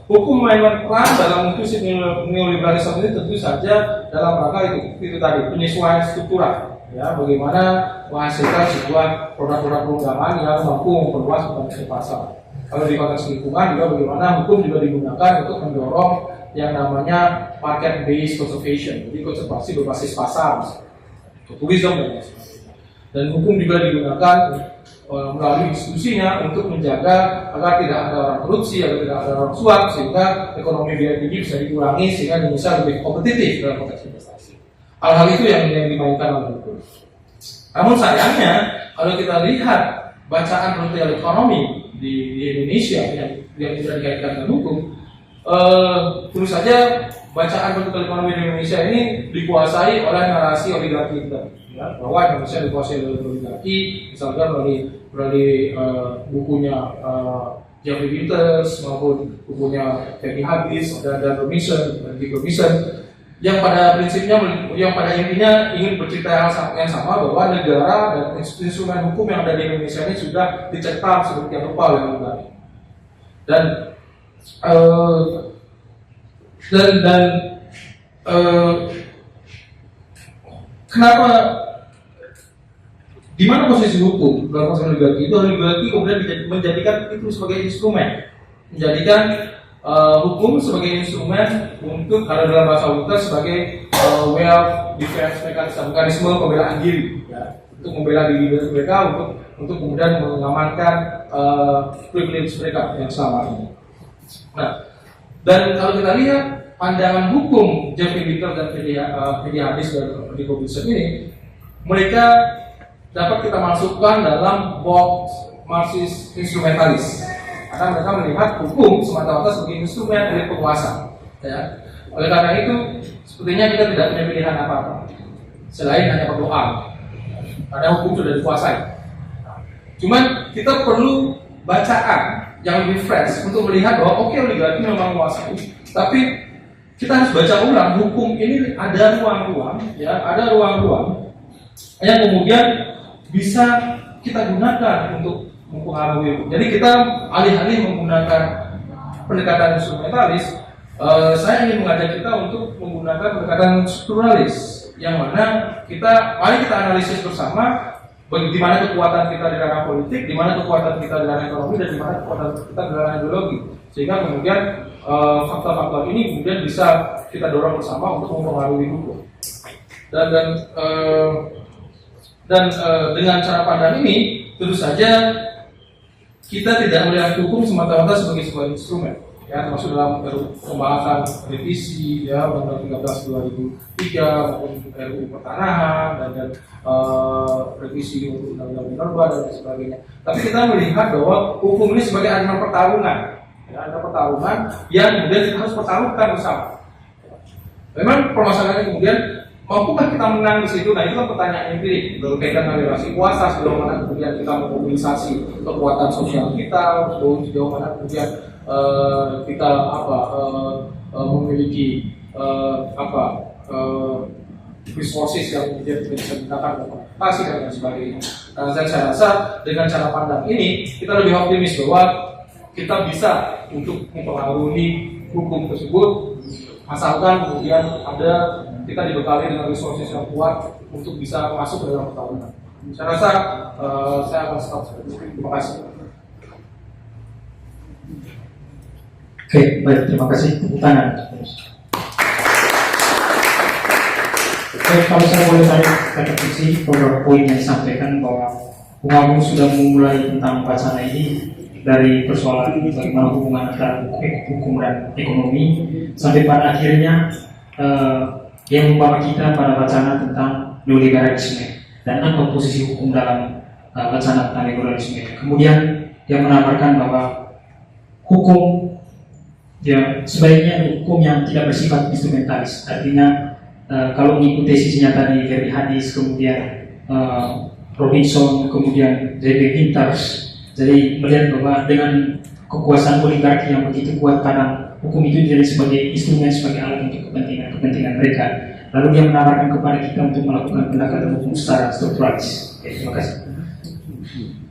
Hukum memainkan peran dalam inklusif neoliberalisme ini tentu saja dalam rangka itu tadi, penyesuaian struktural. Ya, bagaimana menghasilkan sebuah produk-produk perundangan yang mampu memperluas potensi pasar. Kalau di konteks lingkungan juga bagaimana hukum juga digunakan untuk mendorong yang namanya market based conservation, jadi konservasi berbasis pasar, tourism dan sebagainya. Dan hukum juga digunakan melalui institusinya untuk menjaga agar tidak ada orang korupsi, agar tidak ada orang suap, sehingga ekonomi biaya tinggi bisa dikurangi sehingga Indonesia lebih kompetitif dalam konteks investasi. Hal-hal itu yang dimainkan oleh hukum. Namun sayangnya kalau kita lihat bacaan political ekonomi di Indonesia yang tidak dikaitkan dengan hukum, tentu saja bacaan political ekonomi di Indonesia ini dikuasai oleh narasi oligarki kita, ya, bahwa Indonesia dikuasai oleh oligarki, misalnya melalui bukunya Jeffrey Winters maupun bukunya Peggy Habis dan Permission, yang pada prinsipnya, yang pada intinya ingin bercerita yang sama bahwa negara dan instrumen hukum yang ada di Indonesia ini sudah dicekam sedemikian rupa oleh oligarki. Kenapa? Di mana posisi hukum dalam proses oligarki itu? Oligarki kemudian menjadikan itu sebagai instrumen, menjadikan hukum sebagai instrumen untuk, kalau dalam bahasa Winters, sebagai wealth defense mekanisme pembelaan diri, ya, untuk membela diri mereka, untuk kemudian mengamankan privilege mereka yang selama ini. Nah, dan kalau kita lihat pandangan hukum Jeffrey Winters dan Peggy Habis dan Rico Wilson ini, mereka dapat kita masukkan dalam box Marxist instrumentalis, karena mereka melihat hukum semata-mata sebagai instrumen dari penguasa. Ya. Oleh karena itu, sepertinya kita tidak punya pilihan apa-apa selain hanya berdoa, karena hukum sudah dikuasai. Cuman kita perlu bacaan yang lebih fresh untuk melihat bahwa oke, oligarki memang menguasai, tapi kita harus baca ulang hukum ini ada ruang-ruang, ya, ada ruang-ruang yang kemudian bisa kita gunakan untuk mempengaruhi. Jadi kita alih-alih menggunakan pendekatan instrumentalis, saya ingin mengajak kita untuk menggunakan pendekatan strukturalis, yang mana mari kita analisis bersama di mana kekuatan kita di ranah politik, di mana kekuatan kita di ranah ekonomi, dan di mana kekuatan kita di ranah ideologi, sehingga kemudian faktor-faktor ini kemudian bisa kita dorong bersama untuk mempengaruhi hukum. Dan dengan cara pandang ini, tentu saja kita tidak melihat hukum semata-mata sebagai sebuah instrumen, ya, termasuk dalam pembahasan revisi, ya, Undang-Undang 13 2003 maupun RUU Pertanahan dan revisi untuk Undang-Undang Minerba dan sebagainya. Tapi kita melihat bahwa hukum ini sebagai arena pertarungan, ya, arena pertarungan yang kemudian kita harus pertaruhkan bersama. Memang permasalahannya kemudian, mampukah kita menang di situ? Nah, itu kan pertanyaan empirik berkaitan dengan relasi kuasa, sejauh mana kemudian kita memobilisasi kekuatan sosial kita, sejauh mana kemudian kita memiliki resources yang kemudian bisa digunakan untuk investasi dan sebagainya. Dan saya rasa dengan cara pandang ini kita lebih optimis bahwa kita bisa untuk mempengaruhi hukum tersebut, asalkan kemudian kita dibekali dengan resources yang kuat untuk bisa masuk ke dalam pertarungan. Saya rasa saya akan stop seperti itu. Terima kasih. Oke, baik, terima kasih. Tepuk tangan. Oke, kalau saya boleh tarik kritisi beberapa poin yang disampaikan bahwa Bung Agung sudah memulai tentang wacana ini dari persoalan bagaimana hubungan antara hukum dan ekonomi sampai pada akhirnya yang membawa kita pada wacana tentang neoliberalisme dan apa posisi hukum dalam wacana tentang neoliberalisme. Kemudian dia menawarkan bahwa hukum ya sebaiknya hukum yang tidak bersifat instrumentalis, artinya kalau mengikuti sisinya tadi dari hadis, kemudian Robinson, kemudian J.P. Winters, jadi melihat bahwa dengan kekuasaan oligarki yang begitu kuat, kadang hukum itu jadi sebagai instrumen, sebagai alat untuk kepentingan mereka. Lalu dia menawarkan kepada kita untuk melakukan pendekatan hukum secara strukturalis. Terima kasih.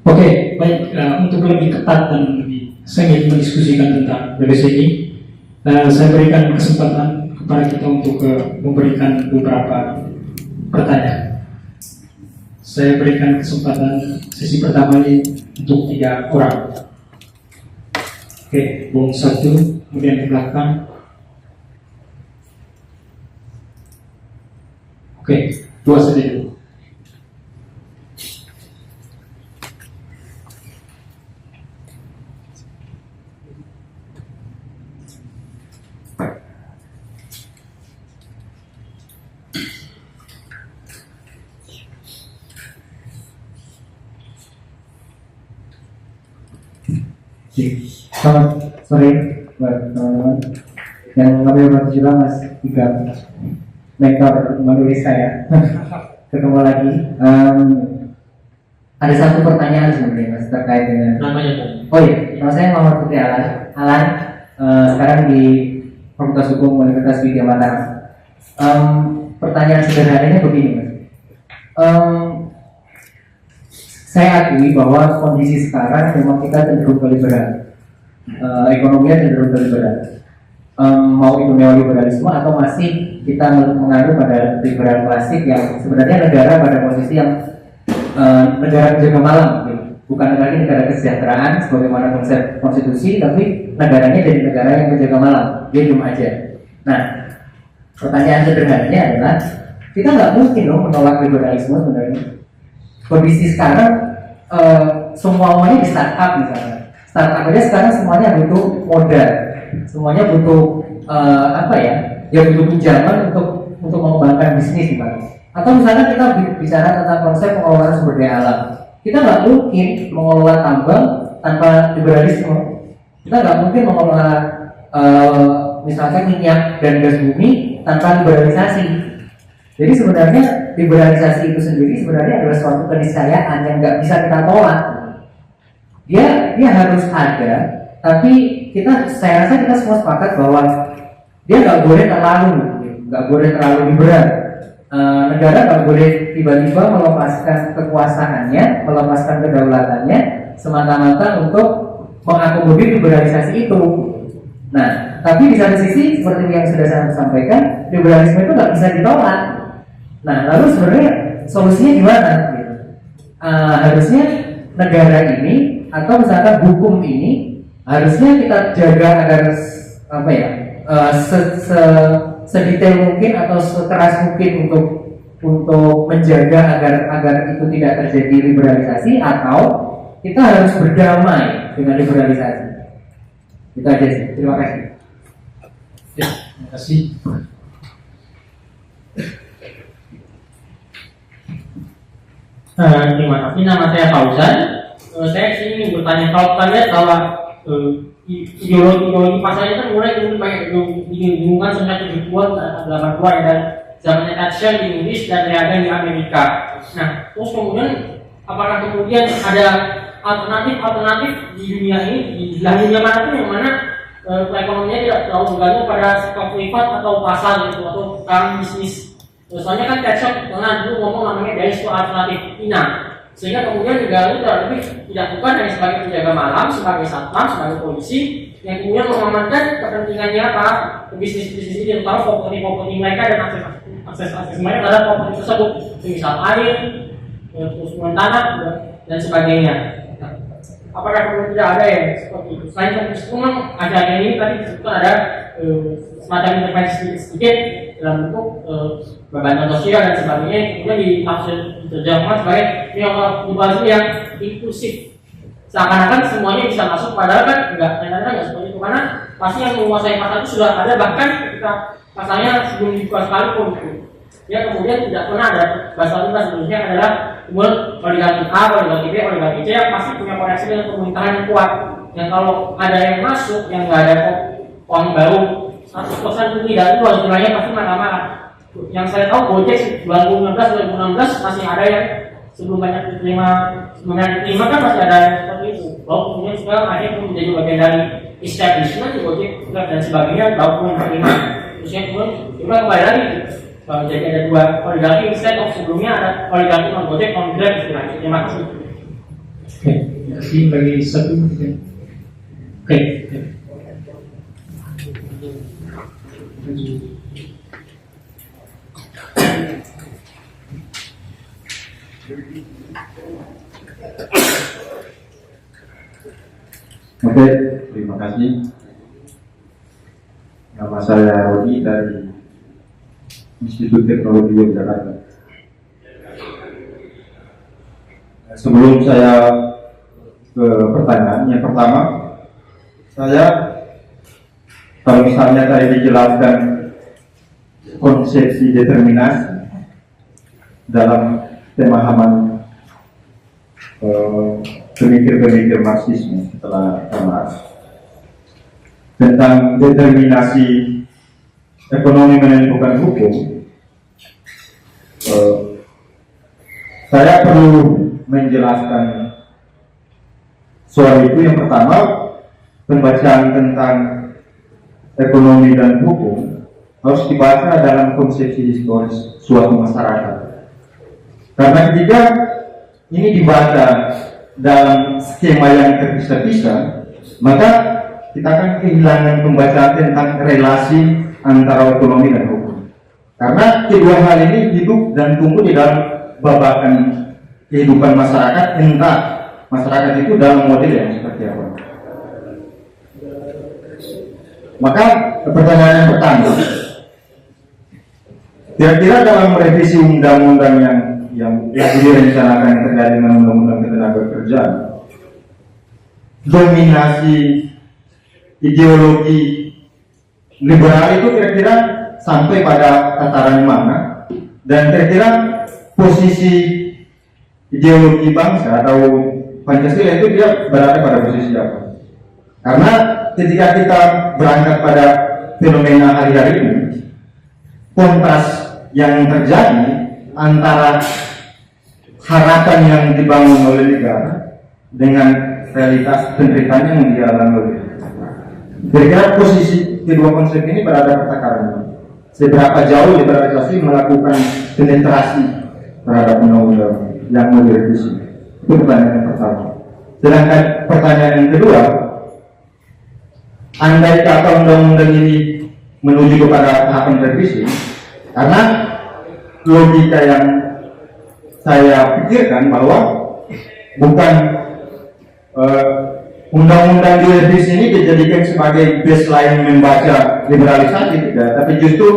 Oke, baik, untuk lebih ketat dan lebih sengit mendiskusikan tentang BBC ini, saya berikan kesempatan kepada kita untuk memberikan beberapa pertanyaan. Saya berikan kesempatan sesi pertama ini untuk 3 orang. Oke, Bung 1, kemudian di belakang. Oke, 2 saja dulu. Selamat sore buat teman-teman. Yang kami hormati juga Mas Igam, mentor menulis saya. Ketemu lagi. Ada satu pertanyaan sebenarnya Mas terkait dengan Namanya Bung? Oh iya, nama saya Muhammad Putri Alan. Sekarang di Fakultas Hukum Universitas Widya Mataram. Pertanyaan sederhananya begini Mas. Saya akui bahwa kondisi sekarang memang kita cenderung ke liberal, ekonominya cenderung ke liberal. Mau itu neoliberalisme atau masih kita mengaruh pada liberal klasik yang sebenarnya negara pada posisi yang negara penjaga malam, gitu. Bukan lagi negara kesejahteraan sebagaimana konsep konstitusi, tapi negaranya jadi negara yang penjaga malam, dia diem aja. Nah, pertanyaan sederhananya adalah kita nggak mungkin loh menolak liberalisme sebenarnya. Kondisi sekarang semuanya di startup misalnya. Startup aja sekarang semuanya butuh modal, semuanya butuh ya butuh pinjaman untuk mengembangkan bisnis misalnya. Atau misalnya kita bicara tentang konsep pengelolaan sumber daya alam. Kita nggak mungkin mengelola tambang tanpa liberalisme. Kita nggak mungkin mengelola misalkan minyak dan gas bumi tanpa liberalisasi. Jadi sebenarnya liberalisasi itu sendiri sebenarnya adalah suatu keniscayaan yang nggak bisa kita tolak. Dia harus ada, tapi saya rasa kita semua sepakat bahwa dia nggak boleh terlalu liberal. Negara nggak boleh tiba-tiba melepaskan kekuasaannya, melepaskan kedaulatannya semata-mata untuk mengakomodir liberalisasi itu. Nah, tapi di satu sisi seperti yang sudah saya sampaikan, liberalisme itu nggak bisa ditolak. Nah, lalu sebenarnya solusinya gimana? Gitu. Harusnya negara ini atau misalkan hukum ini harusnya kita jaga agar sedetail mungkin atau sekeras mungkin untuk menjaga agar itu tidak terjadi liberalisasi, atau kita harus berdamai dengan liberalisasi. Itu aja sih. Terima kasih. Ya, terima kasih. Terima kasih. Nama saya Fauzan. Saya sini bertanya, kalau kita lihat bahwa ideologi pasalnya kan mulai banyak dihubungkan sejak 70-an, 80-an dan zamannya Thatcher di Inggris dan Reagan di Amerika. Nah, terus kemudian apakah kemudian ada alternatif di dunia ini, di dunia mana pun yang mana ekonominya tidak terlalu bergantung pada sikap privat atau pasar gitu atau sekarang bisnis. Soalnya kan Thatcher pernah dulu ngomong namanya dari isu alternatif INA. sehingga kemudian negara itu lebih tidak bukan hanya sebagai penjaga malam, sebagai satpam, sebagai polisi yang kemudian mengamankan kepentingannya para bisnis-bisnis ini, terutama properti mereka dan akses mereka terhadap properti tersebut, misal air, terus tanah dan sebagainya. Apakah kemudian tidak ada yang seperti itu? Selain itu, memang akhirnya ini tadi disebutkan ada semacam intervensi sedikit dalam bentuk bantuan sosial dan sebagainya, kemudian diterjemahkan sebagai neoliberalisme yang inklusif. Seakan-akan semuanya bisa masuk, padahal kan ternyata nggak seperti itu, karena pasti yang menguasai pasar itu sudah ada, bahkan ketika pasarnya sebelum dibuka sekalipun. Ya kemudian tidak pernah ada bahasa kita sebelumnya adalah kemudian oligarki A, oligarki B, oligarki C yang pasti punya koneksi dengan pemerintahan yang kuat. Yang kalau ada yang masuk yang nggak ada uang baru 100% itu tidak, itu harus nilainya pasti marah-marah. Yang saya tahu Gojek 2015 masih ada yang sebelum banyak diterima kan masih ada yang seperti itu. Lalu kemudian sekarang akhirnya menjadi bagian dari establishment Gojek dan sebagainya, lalu kemudian terima. Terusnya kemudian juga kembali lagi. Jadi ada dua oligarki, instead of sebelumnya ada oligarki non Gojek, non Grab istilahnya. Terima kasih. Oke, terima kasih bagi satu. Oke. Oke, terima kasih. Nama saya Rodi dari Institut Teknologi Yogyakarta. Sebelum saya ke pertanyaan yang pertama, saya kalau misalnya tadi dijelaskan konsepsi determinasi dalam pemahaman pemikir-pemikir Marxisme setelah Marx tentang determinasi ekonomi menentukan hukum, saya perlu menjelaskan soal itu. Yang pertama, pembacaan tentang ekonomi dan hukum harus dibaca dalam konsepsi historis suatu masyarakat. Karena ketika ini dibaca dalam skema yang terpisah-pisah, maka kita akan kehilangan pembacaan tentang relasi antara ekonomi dan hukum. Karena kedua hal ini hidup dan tumbuh di dalam babakan kehidupan masyarakat, entah masyarakat itu dalam model yang seperti apa. Maka pertanyaan yang pertama, kira-kira dalam revisi undang-undang yang direncanakan terkait dengan undang-undang ketenagakerjaan, dominasi ideologi liberal itu kira-kira sampai pada tataran mana, dan kira-kira posisi ideologi bangsa atau Pancasila itu dia berada pada posisi apa? Karena ketika kita berangkat pada fenomena hari-hari ini, kontras yang terjadi antara harapan yang dibangun oleh negara dengan realitas penderitaan yang dialami oleh. Kira-kira posisi kedua konsep ini berada pertakaran. Seberapa jauh liberalisasi melakukan penetrasi terhadap undang-undang yang mau direvisi? Itu pertanyaan yang pertama. Sedangkan pertanyaan yang kedua, andai kata undang-undang ini menuju kepada tahapan revisi, karena logika yang saya pikirkan bahwa bukan undang-undang direvisi ini dijadikan sebagai baseline membaca liberalisasi, tidak, tapi justru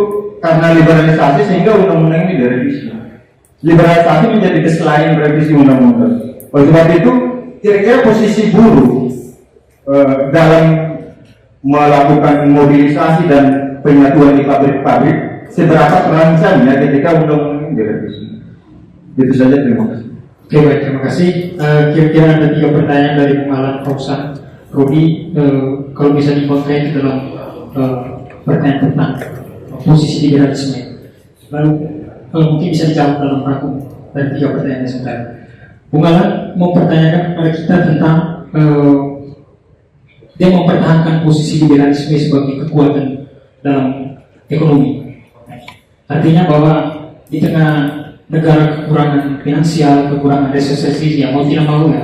karena liberalisasi sehingga undang-undang ini direvisi. Liberalisasi menjadi baseline revisi undang-undang. Oleh sebab itu, kira-kira posisi buruh dalam melakukan mobilisasi dan penyatuan di pabrik-pabrik seberapa terancamnya ketika undang-undang ini direvisi. Itu saja, terima kasih. Oke, baik, terima kasih. Kira-kira ada 3 pertanyaan dari Malan Fauzan Rodi. Kalau bisa dikonten ke dalam pertanyaan tentang posisi liberalisme. Lalu mungkin bisa dijawab dalam rangkum dari 3 pertanyaan sebenarnya. Bung Malan mempertanyakan kepada kita tentang dia mempertahankan posisi liberalisme sebagai kekuatan dalam ekonomi. Artinya bahwa di tengah negara kekurangan finansial, kekurangan resources yang mau tidak mau ya,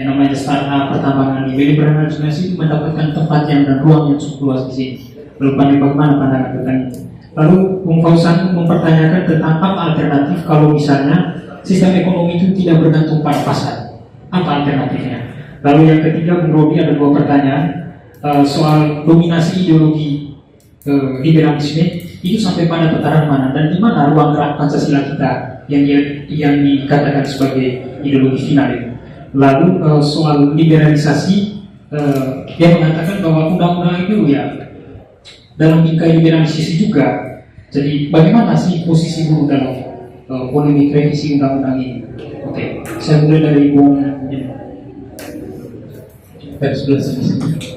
yang namanya startup pertambangan di liberal itu mendapatkan tempatnya dan ruang yang cukup luas di sini. Lalu bagaimana pandangan tentang itu? Lalu Bung Fauzan mempertanyakan tentang apa alternatif kalau misalnya sistem ekonomi itu tidak bergantung pada pasar. Apa alternatifnya? Lalu yang ketiga, Bung Robi, ada dua pertanyaan soal dominasi ideologi liberalisme itu sampai pada tataran mana dan di mana ruang gerak Pancasila kita yang dikatakan sebagai ideologi final itu. Lalu soal liberalisasi, dia mengatakan bahwa undang-undang itu ya dalam bingkai liberalisasi juga. Jadi bagaimana sih posisi buruh dalam polemik revisi undang-undang ini? Oke, saya mulai dari Bung sebelah sini.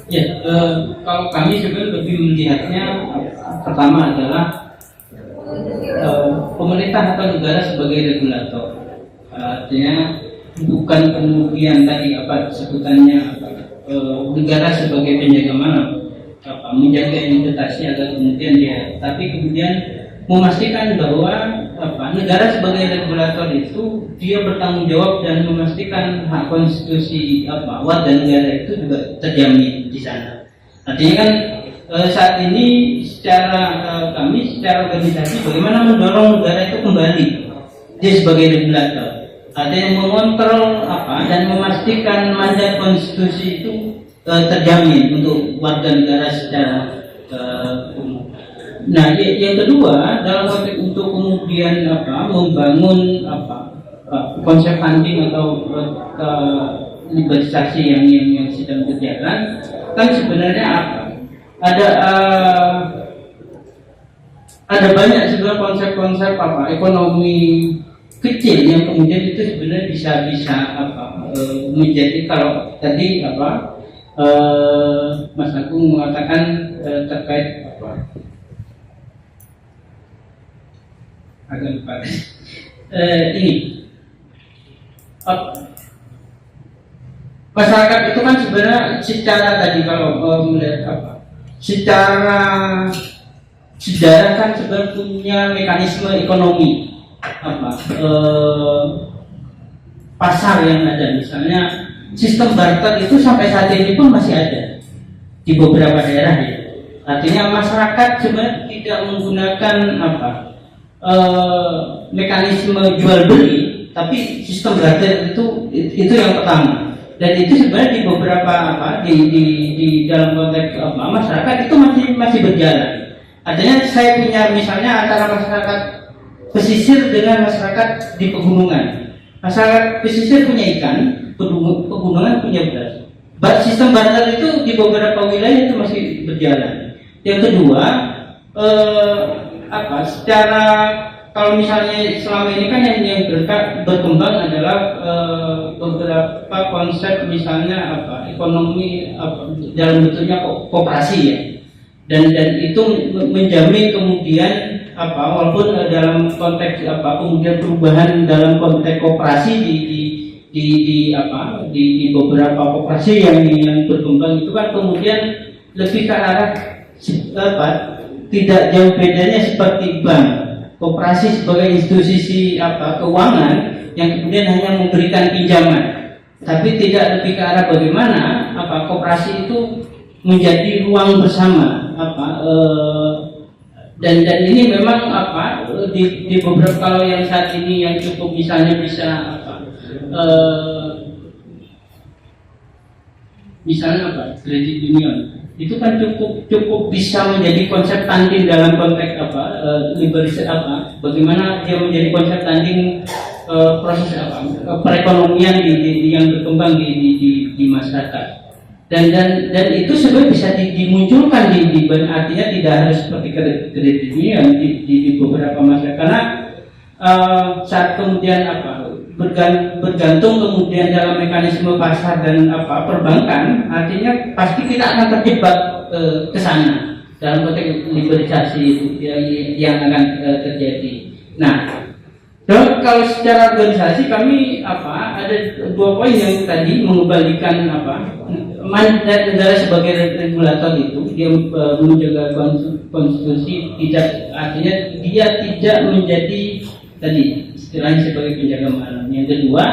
Ya, kalau kami sebenarnya lebih melihatnya pertama adalah pemerintah atau negara sebagai regulator. Artinya bukan kemudian tadi apa sebutannya negara sebagai penjaga malam, menjaga investasi agar kemudian dia, tapi kemudian memastikan bahwa negara sebagai regulator itu dia bertanggung jawab dan memastikan hak konstitusi warga negara itu juga terjamin di sana. Artinya kan saat ini secara kami secara organisasi bagaimana mendorong negara itu kembali dia sebagai regulator, artinya mengontrol dan memastikan mandat konstitusi itu terjamin untuk warga negara secara umum. Nah, yang kedua dalam konteks untuk kemudian membangun konsep funding atau liberalisasi yang sedang berjalan, kan sebenarnya ada banyak sebenarnya konsep-konsep ekonomi kecil yang kemudian itu sebenarnya bisa menjadi, kalau tadi Mas Agung mengatakan terkait agak lupa ini masyarakat itu kan sebenarnya secara tadi kalau melihat secara sejarah kan sebenarnya punya mekanisme ekonomi pasar yang ada, misalnya sistem barter itu sampai saat ini pun masih ada di beberapa daerah ya. Artinya masyarakat sebenarnya tidak menggunakan mekanisme jual beli, tapi sistem barter itu yang pertama. Dan itu sebenarnya di beberapa di dalam konteks masyarakat itu masih berjalan. Artinya saya punya misalnya antara masyarakat pesisir dengan masyarakat di pegunungan. Masyarakat pesisir punya ikan, pegunungan punya beras. Sistem barter itu di beberapa wilayah itu masih berjalan. Yang kedua, secara kalau misalnya selama ini kan yang berkembang adalah beberapa konsep, misalnya ekonomi dalam bentuknya koperasi ya, dan itu menjamin kemudian walaupun dalam konteks kemudian perubahan dalam konteks koperasi di beberapa koperasi yang berkembang itu kan kemudian lebih ke arah tidak jauh bedanya seperti bank. Koperasi sebagai institusi keuangan yang kemudian hanya memberikan pinjaman, tapi tidak lebih ke arah bagaimana koperasi itu menjadi ruang bersama dan ini memang di beberapa, kalau yang saat ini yang cukup misalnya misalnya kredit union itu kan cukup bisa menjadi konsep tanding dalam konteks liberalisasi bagaimana dia menjadi konsep tanding proses perekonomian yang berkembang di masyarakat, dan itu sebenarnya bisa dimunculkan di artinya tidak harus seperti kredit union di beberapa masyarakat, karena saat kemudian bergantung kemudian dalam mekanisme pasar dan perbankan, artinya pasti kita akan terjebak ke sana dalam konteks liberalisasi itu yang akan terjadi. Nah, kalau secara organisasi kami ada dua poin yang tadi mengembalikan mandat negara sebagai regulator itu dia menjaga konstitusi, tidak artinya dia tidak menjadi tadi istilahnya sebagai penjaga malam. Yang kedua,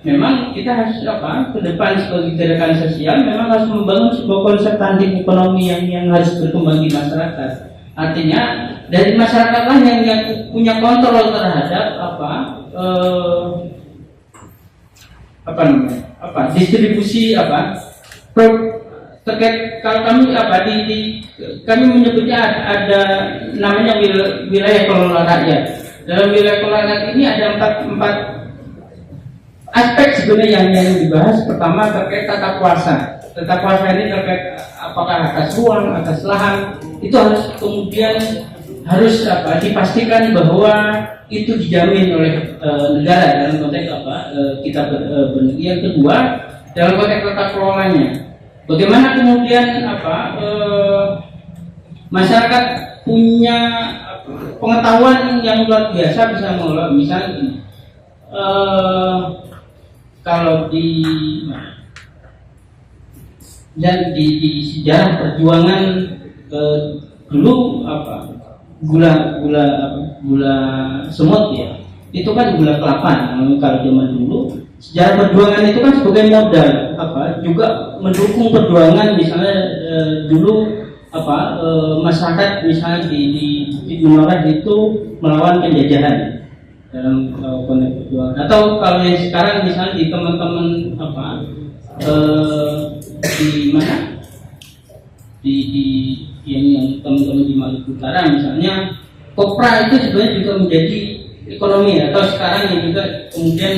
memang kita harus ke depan sebagai gerakan sosial memang harus membangun sebuah konsep tanding ekonomi yang harus berkembang di masyarakat. Artinya dari masyarakatlah yang punya kontrol terhadap distribusi terkait. Kalau kami kami menyebutnya ada namanya wilayah kelola rakyat. Dalam wilayah kelola rakyat ini ada empat aspek sebenarnya yang dibahas. Pertama terkait tata kuasa. Tata kuasa ini terkait apakah atas ruang, atas lahan, itu harus kemudian dipastikan bahwa itu dijamin oleh negara dalam konteks kita bernegara. Yang kedua, dalam konteks tata kelolanya, bagaimana kemudian masyarakat punya pengetahuan yang luar biasa bisa mengelola. Misalnya ini, kalau di sejarah perjuangan dulu gula semut ya, itu kan gula kelapa. Kalau zaman dulu sejarah perjuangan itu kan sebagai modal juga mendukung perjuangan. Misalnya dulu masyarakat misalnya di Timur itu melawan penjajahan dalam konteks perjuangan. Atau kalau yang sekarang misalnya di teman-teman di mana yang teman-teman di Maluku Utara misalnya, kopra itu sebenarnya juga menjadi ekonomi, atau sekarang yang juga kemudian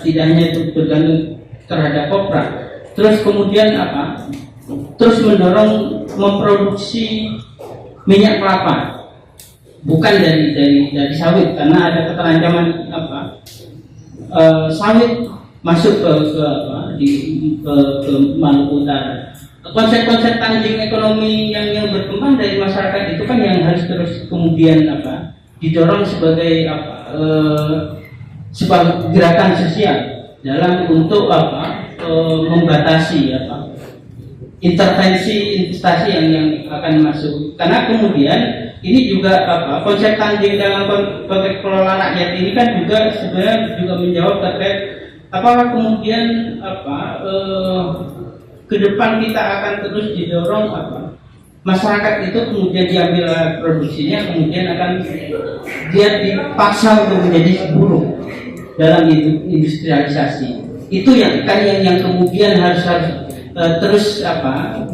tidak hanya itu bergantung terhadap kopra, terus kemudian terus mendorong memproduksi minyak kelapa, bukan dari sawit, karena ada keterancaman sawit masuk ke Maluku Utara. Konsep-konsep tanding ekonomi yang berkembang dari masyarakat itu kan yang harus terus kemudian didorong sebagai sebuah gerakan sosial dalam untuk membatasi intervensi investasi yang akan masuk. Karena kemudian ini juga konsep tanding dalam konteks kelola rakyat ini kan juga sebenarnya juga menjawab terkait apakah kemudian ke depan kita akan terus didorong masyarakat itu kemudian diambil produksinya, kemudian akan dia dipaksa untuk menjadi buruh dalam industrialisasi. Itu yang kemudian harus terus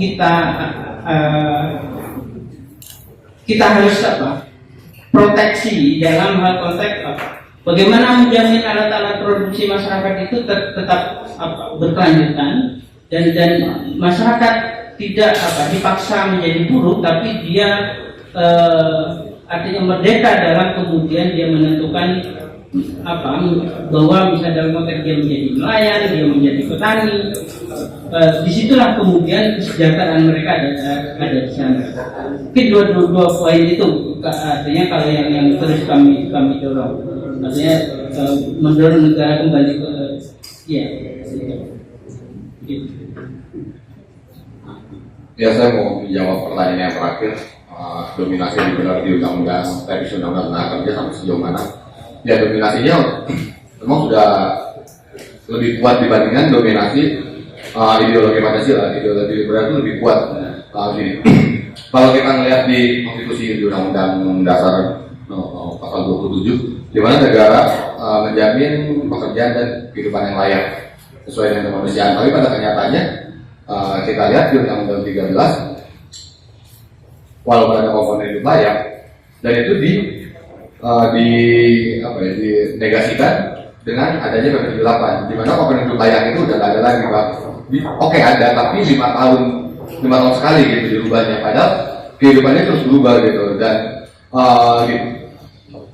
kita harus proteksi dalam hal konteks bagaimana menjamin alat-alat produksi masyarakat itu tetap berkelanjutan dan masyarakat tidak dipaksa menjadi buruh, tapi dia artinya merdeka dalam kemudian dia menentukan bahwa misalnya dalam konteks dia menjadi nelayan, dia menjadi petani, disitulah kemudian kesejahteraan mereka ada di sana. Mungkin dua poin itu artinya kalau yang terus kami dorong, artinya mendorong negara kembali ke Ya, saya mau menjawab pertanyaan yang terakhir. Dominasi yang digelar di undang-undang revisi undang-undang tenaga kerja sampai sejauh mana? Ya, dominasinya memang sudah lebih kuat dibandingkan dominasi ideologi Pancasila. Ideologi liberal itu lebih kuat. Kalau kita melihat di konstitusi di undang-undang dasar pasal 27, di mana negara menjamin pekerjaan dan kehidupan yang layak sesuai dengan kemanusiaan. Tapi pada kenyataannya kita lihat di undang-undang 13, walaupun ada komponen hidup layak, dan itu dinegasikan dengan adanya PP 8, di mana komponen hidup layak itu udah gak ada lagi, Pak. Oke, ada, tapi 5 tahun sekali gitu dirubahnya, padahal kehidupannya terus berubah gitu. Dan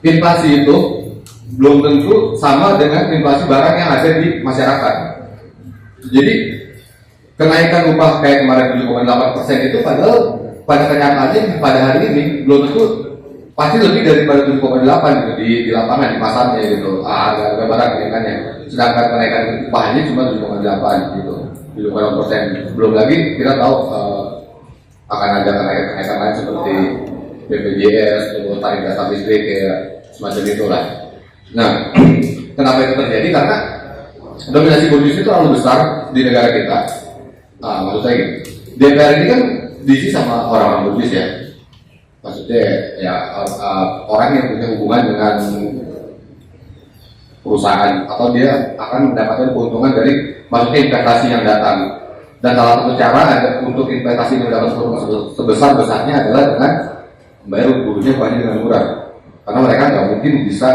inflasi itu belum tentu sama dengan inflasi barang yang ada di masyarakat. Jadi kenaikan upah kayak kemarin 7,8% itu padahal pada kenyataannya pada hari ini belum tentu pasti lebih daripada 7,8 gitu di lapangan, di pasarnya gitu, harga barang kenaikannya, sedangkan kenaikan upahnya cuma 7,8 gitu. %. Belum lagi kita tahu akan ada kenaikan lain seperti BPJS, tarif dasar listrik kayak semacam itulah. Nah, kenapa itu terjadi? Karena dominasi Buddhis itu terlalu besar di negara kita. Nah, maksud saya gini, DPR ini kan diisi sama orang-orang Buddhis ya. Maksudnya ya orang yang punya hubungan dengan perusahaan atau dia akan mendapatkan keuntungan dari maksudnya investasi yang datang. Dan salah satu cara untuk investasi yang mendapat keuntungan sebesar-besarnya adalah dengan membayar gurunya banyak dengan murah. Karena mereka nggak mungkin bisa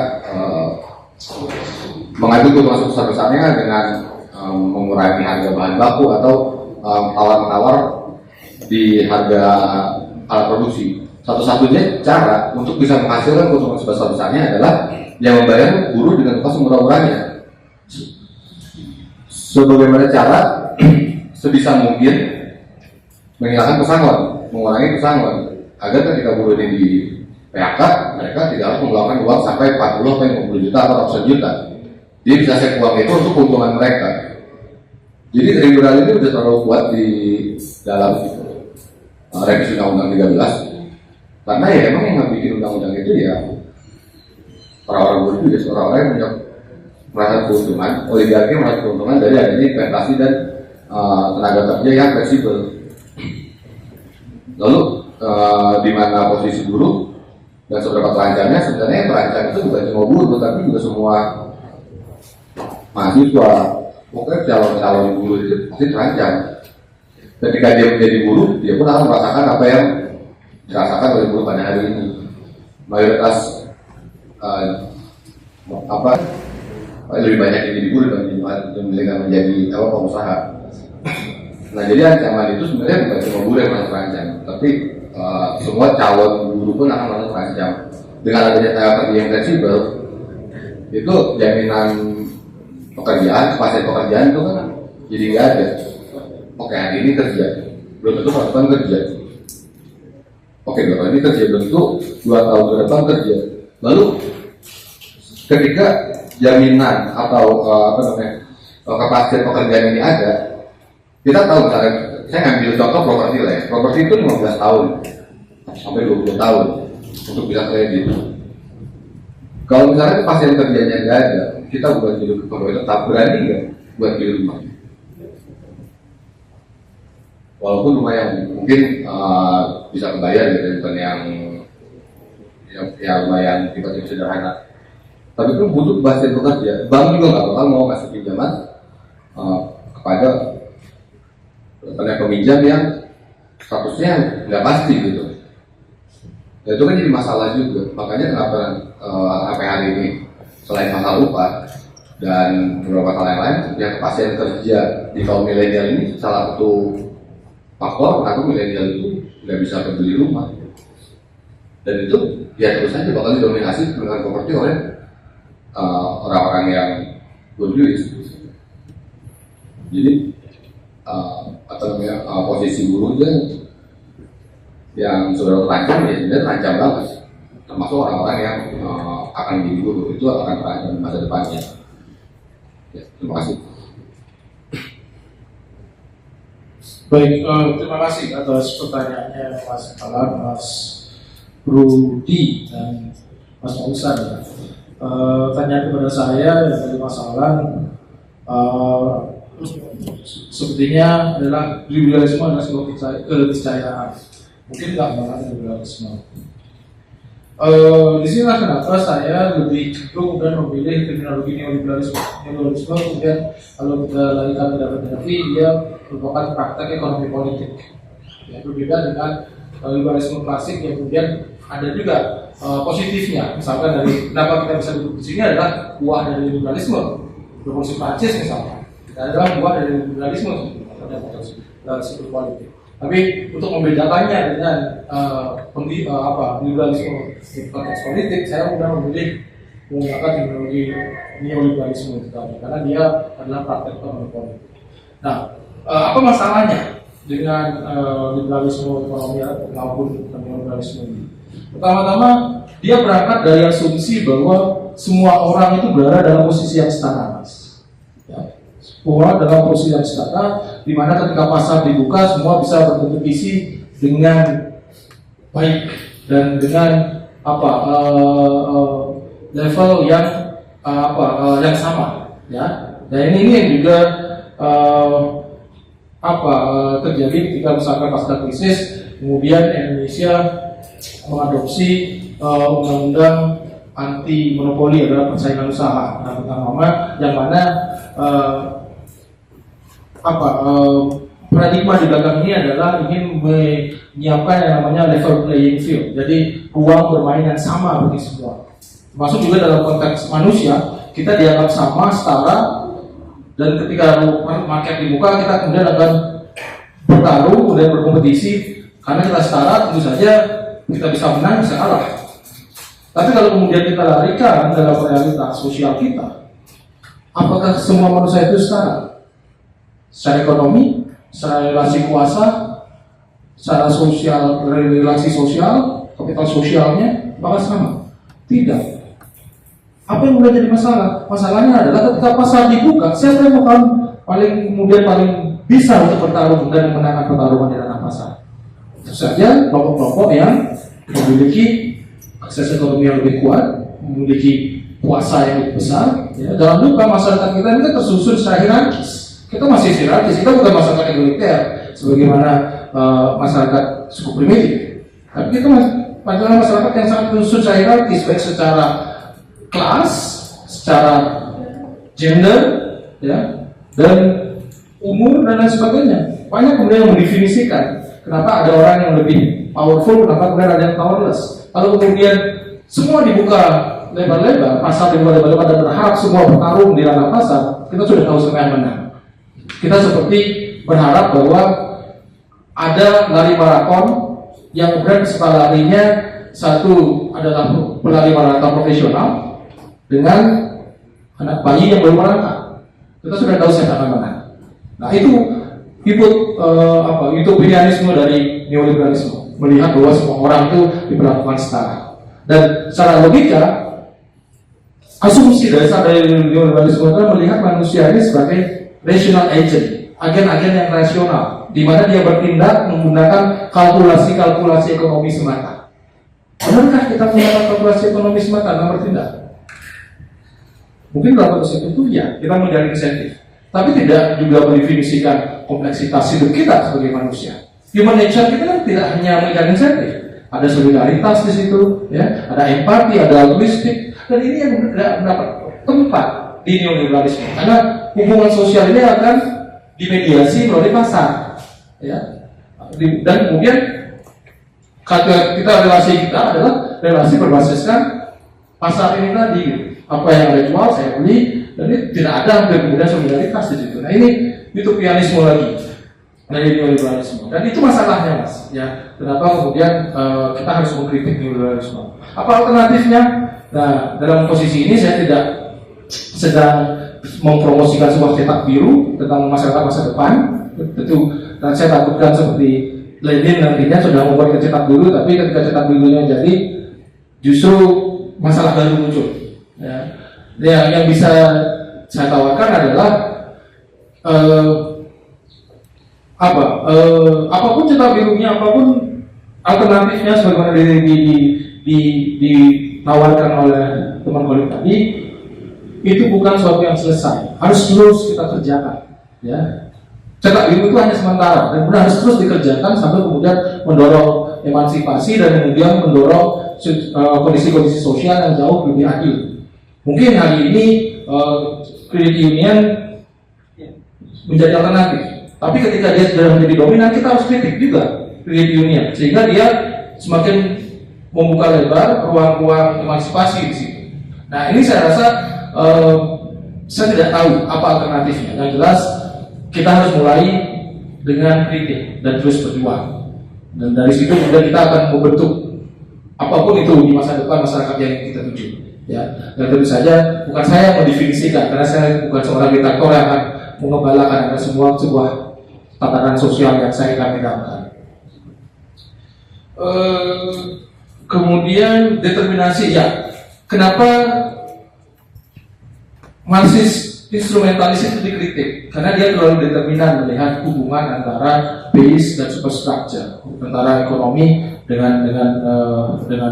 mengambil keuntungan sebesar-besarnya dengan mengurangi harga bahan baku atau tawar-menawar di harga alat produksi. Satu-satunya cara untuk bisa menghasilkan keuntungan sebesar-besarnya adalah yang membayar guru dengan upah semurah-murahnya. Sebagaimana cara sebisa mungkin menghilangkan pesangon, mengurangi pesangon, agar ketika guru ini di PHK, mereka tidak harus mengeluarkan uang sampai 40 atau 50 juta atau ratusan juta. Dia bisa save uang itu untuk keuntungan mereka. Jadi liberal ini sudah terlalu kuat di dalam revisi Undang-Undang 13. Karena ya emang yang bikin undang-undang itu ya orang-orang buruh juga orang-orang yang punya merasa keuntungan, oligarki merasa keuntungan dari adanya investasi dan tenaga kerja yang fleksibel. Lalu di mana posisi buruh dan seberapa terancamnya? Sebenarnya yang terancam itu bukan cuma buruh, tapi juga semua mahasiswa. Pokoknya calon buruh itu pasti terancam. Ketika dia menjadi buruh, dia pun akan merasakan apa yang dirasakan oleh buruh pada hari ini. Mayoritas lebih banyak yang jadi buruh dibandingkan menjadi pengusaha. Nah, jadi ancaman itu sebenarnya bukan cuma buruh yang merasa terancam, tapi semua calon buruh pun akan merasa terancam. Dengan adanya tenaga kerja yang fleksibel, itu jaminan pekerjaan, kepastian pekerjaan itu kan jadi nggak ada. Oke, hari ini kerja, belum tentu tahun depan kerja. Oke, kalau ini kerja belum tentu 2 tahun ke depan kerja. Lalu ketika jaminan atau kepastian pekerjaan ini ada, kita tahu misalnya, saya ambil contoh properti lah ya. Properti itu 15 tahun sampai 20 tahun untuk bisa kredit. Kalau misalnya kepastian kerjanya nggak ada, kita buat hidup kalau tetap berani nggak buat beli rumah? Walaupun rumah yang mungkin bisa kebayar gitu, bukan yang lumayan tiba-tiba sederhana. Tapi itu butuh kepastian pekerja. Bank juga nggak bakal mau kasih pinjaman kepada peminjam yang statusnya nggak pasti gitu. Dan itu kan jadi masalah juga. Makanya kenapa sampai hari ini selain masalah upah dan beberapa hal yang lain, yang kepastian kerja di kaum milenial ini salah satu faktor kenapa milenial itu nggak bisa membeli rumah. Dan itu ya terus saja bakal didominasi dengan properti oleh orang-orang yang berduit. Jadi posisi buruhnya yang sudah terancam ya sebenarnya terancam banget, termasuk orang-orang yang akan menjadi buruh itu akan terancam di masa depannya. Ya, terima kasih. Baik, terima kasih atas pertanyaannya Mas Alan, Mas Rudi dan Mas Mausan. Tanya kepada saya dari Mas Alan, sepertinya adalah liberalisme adalah sebuah keniscayaan. Mungkin nggak malah liberalisme. Di sini kenapa saya lebih cenderung dan memilih terminologi neoliberalisme. Neoliberalisme kemudian kalau kita lanjutkan ke dalam terapi, dia merupakan praktek ekonomi politik. Ya, berbeda dengan liberalisme klasik yang kemudian ada juga positifnya. Misalkan dari kenapa kita bisa duduk di sini adalah buah dari liberalisme, revolusi Prancis misalnya. Dan adalah buah dari liberalisme pada sipil politik. Tapi untuk membedakannya dengan liberalisme di konteks politik, saya mudah memilih menggunakan teknologi neoliberalisme itu tadi, karena dia adalah praktek ekonomi politik. Nah, apa masalahnya dengan liberalisme ekonomi maupun neoliberalisme ini? Pertama-tama, dia berangkat dari asumsi bahwa semua orang itu berada dalam posisi yang setara, Mas. Ya. Semua dalam posisi yang setara, di mana ketika pasar dibuka semua bisa berkompetisi dengan baik dan dengan level yang yang sama, ya. Dan ini yang juga terjadi ketika misalkan pasca krisis kemudian Indonesia mengadopsi undang-undang anti monopoli adalah persaingan usaha nama yang mana paradigma di belakang ini adalah ingin menyiapkan yang namanya level playing field, jadi ruang bermain yang sama bagi semua, termasuk juga dalam konteks manusia kita dianggap sama, setara, dan ketika market dibuka kita kemudian akan bertarung dan berkompetisi karena kita setara, tentu saja kita bisa menang, bisa kalah. Tapi kalau kemudian kita larikan dalam realitas sosial kita, apakah semua manusia itu setara? Secara ekonomi, secara relasi kuasa, secara sosial, relasi sosial, kapital sosialnya, apakah sama? Tidak. Apa yang mulai jadi masalah? Masalahnya adalah ketika pasar dibuka, siapa yang paling bisa untuk bertarung dan memenangkan pertarungan di ranah pasar? Tentu saja kelompok-kelompok yang memiliki akses ekonomi yang lebih kuat, memiliki kuasa yang lebih besar. Ya. Jangan lupa masyarakat kita ini kan tersusun secara hierarkis. Kita masih hierarkis, kita bukan masyarakat egaliter sebagaimana masyarakat suku primitif. Tapi kita masyarakat yang sangat tersusun secara hierarkis, baik secara kelas, secara gender, ya, dan umur dan lain sebagainya. Banyak kemudian yang mendefinisikan kenapa ada orang yang lebih powerful, kenapa kemudian ada yang powerless. Kalau kemudian semua dibuka lebar-lebar, pasar dibuka lebar-lebar dan berharap semua bertarung di ranah pasar, kita sudah tahu siapa yang menang. Kita seperti berharap bahwa ada lari maraton yang kemudian peserta larinya satu adalah pelari maraton profesional dengan anak bayi yang baru merangkak. Kita sudah tahu siapa yang menang. Nah itu utopianisme dari neoliberalisme, melihat bahwa semua orang itu diperlakukan setara. Dan secara logika, asumsi dari neoliberalisme itu melihat manusia ini sebagai rational agent, agen-agen yang rasional, di mana dia bertindak menggunakan kalkulasi ekonomi semata. Benarkah kita menggunakan kalkulasi ekonomi semata dalam bertindak? Mungkin dalam konteks itu ya, kita mencari insentif, tapi tidak juga mendefinisikan kompleksitas hidup kita sebagai manusia. Human nature kita kan tidak hanya mencari insentif, ada solidaritas di situ, ya, ada empati, ada altruistik, dan ini yang tidak mendapat tempat di neoliberalisme, karena hubungan sosial ini akan dimediasi melalui pasar, ya, dan kemudian relasi kita adalah relasi berbasiskan pasar ini tadi. Apa yang ada jual saya beli, dan ini tidak ada kemudian solidaritas di situ. Nah ini utopianisme lagi dari neoliberalisme, dan itu masalahnya, Mas. Ya, kenapa kemudian kita harus mengkritik neoliberalisme? Apa alternatifnya? Nah, dalam posisi ini saya tidak sedang mempromosikan sebuah cetak biru tentang masyarakat masa depan. Tentu, dan saya takutkan seperti Lenin nantinya sudah membuat cetak biru, tapi ketika cetak birunya jadi, justru masalah baru muncul. Ya, yang bisa saya tawarkan adalah apapun cetak birunya, apapun alternatifnya sebagaimana ditawarkan oleh teman kolek tadi, itu bukan sesuatu yang selesai, harus terus kita kerjakan. Ya, cetak biru itu hanya sementara dan kemudian harus terus dikerjakan sampai kemudian mendorong emansipasi dan kemudian mendorong kondisi-kondisi sosial yang jauh lebih adil. Mungkin hari ini credit union menjadi alternatif, tapi ketika dia sudah menjadi dominan, kita harus kritik juga credit union, sehingga dia semakin membuka lebar ruang-ruang emansipasi di situ. Nah ini saya rasa saya tidak tahu apa alternatifnya. Yang jelas kita harus mulai dengan kritik dan terus berjuang, dan dari situ kemudian kita akan membentuk apapun itu di masa depan masyarakat yang kita tuju. Ya, dan tentu saja bukan saya yang mendefinisikan, karena saya bukan seorang diktator yang akan mengembalakan ada sebuah tatanan sosial yang saya akan tegakkan. Kemudian determinasi, ya, kenapa Marxis instrumentalis itu dikritik karena dia terlalu determinan melihat hubungan antara base dan superstructure, antara ekonomi dengan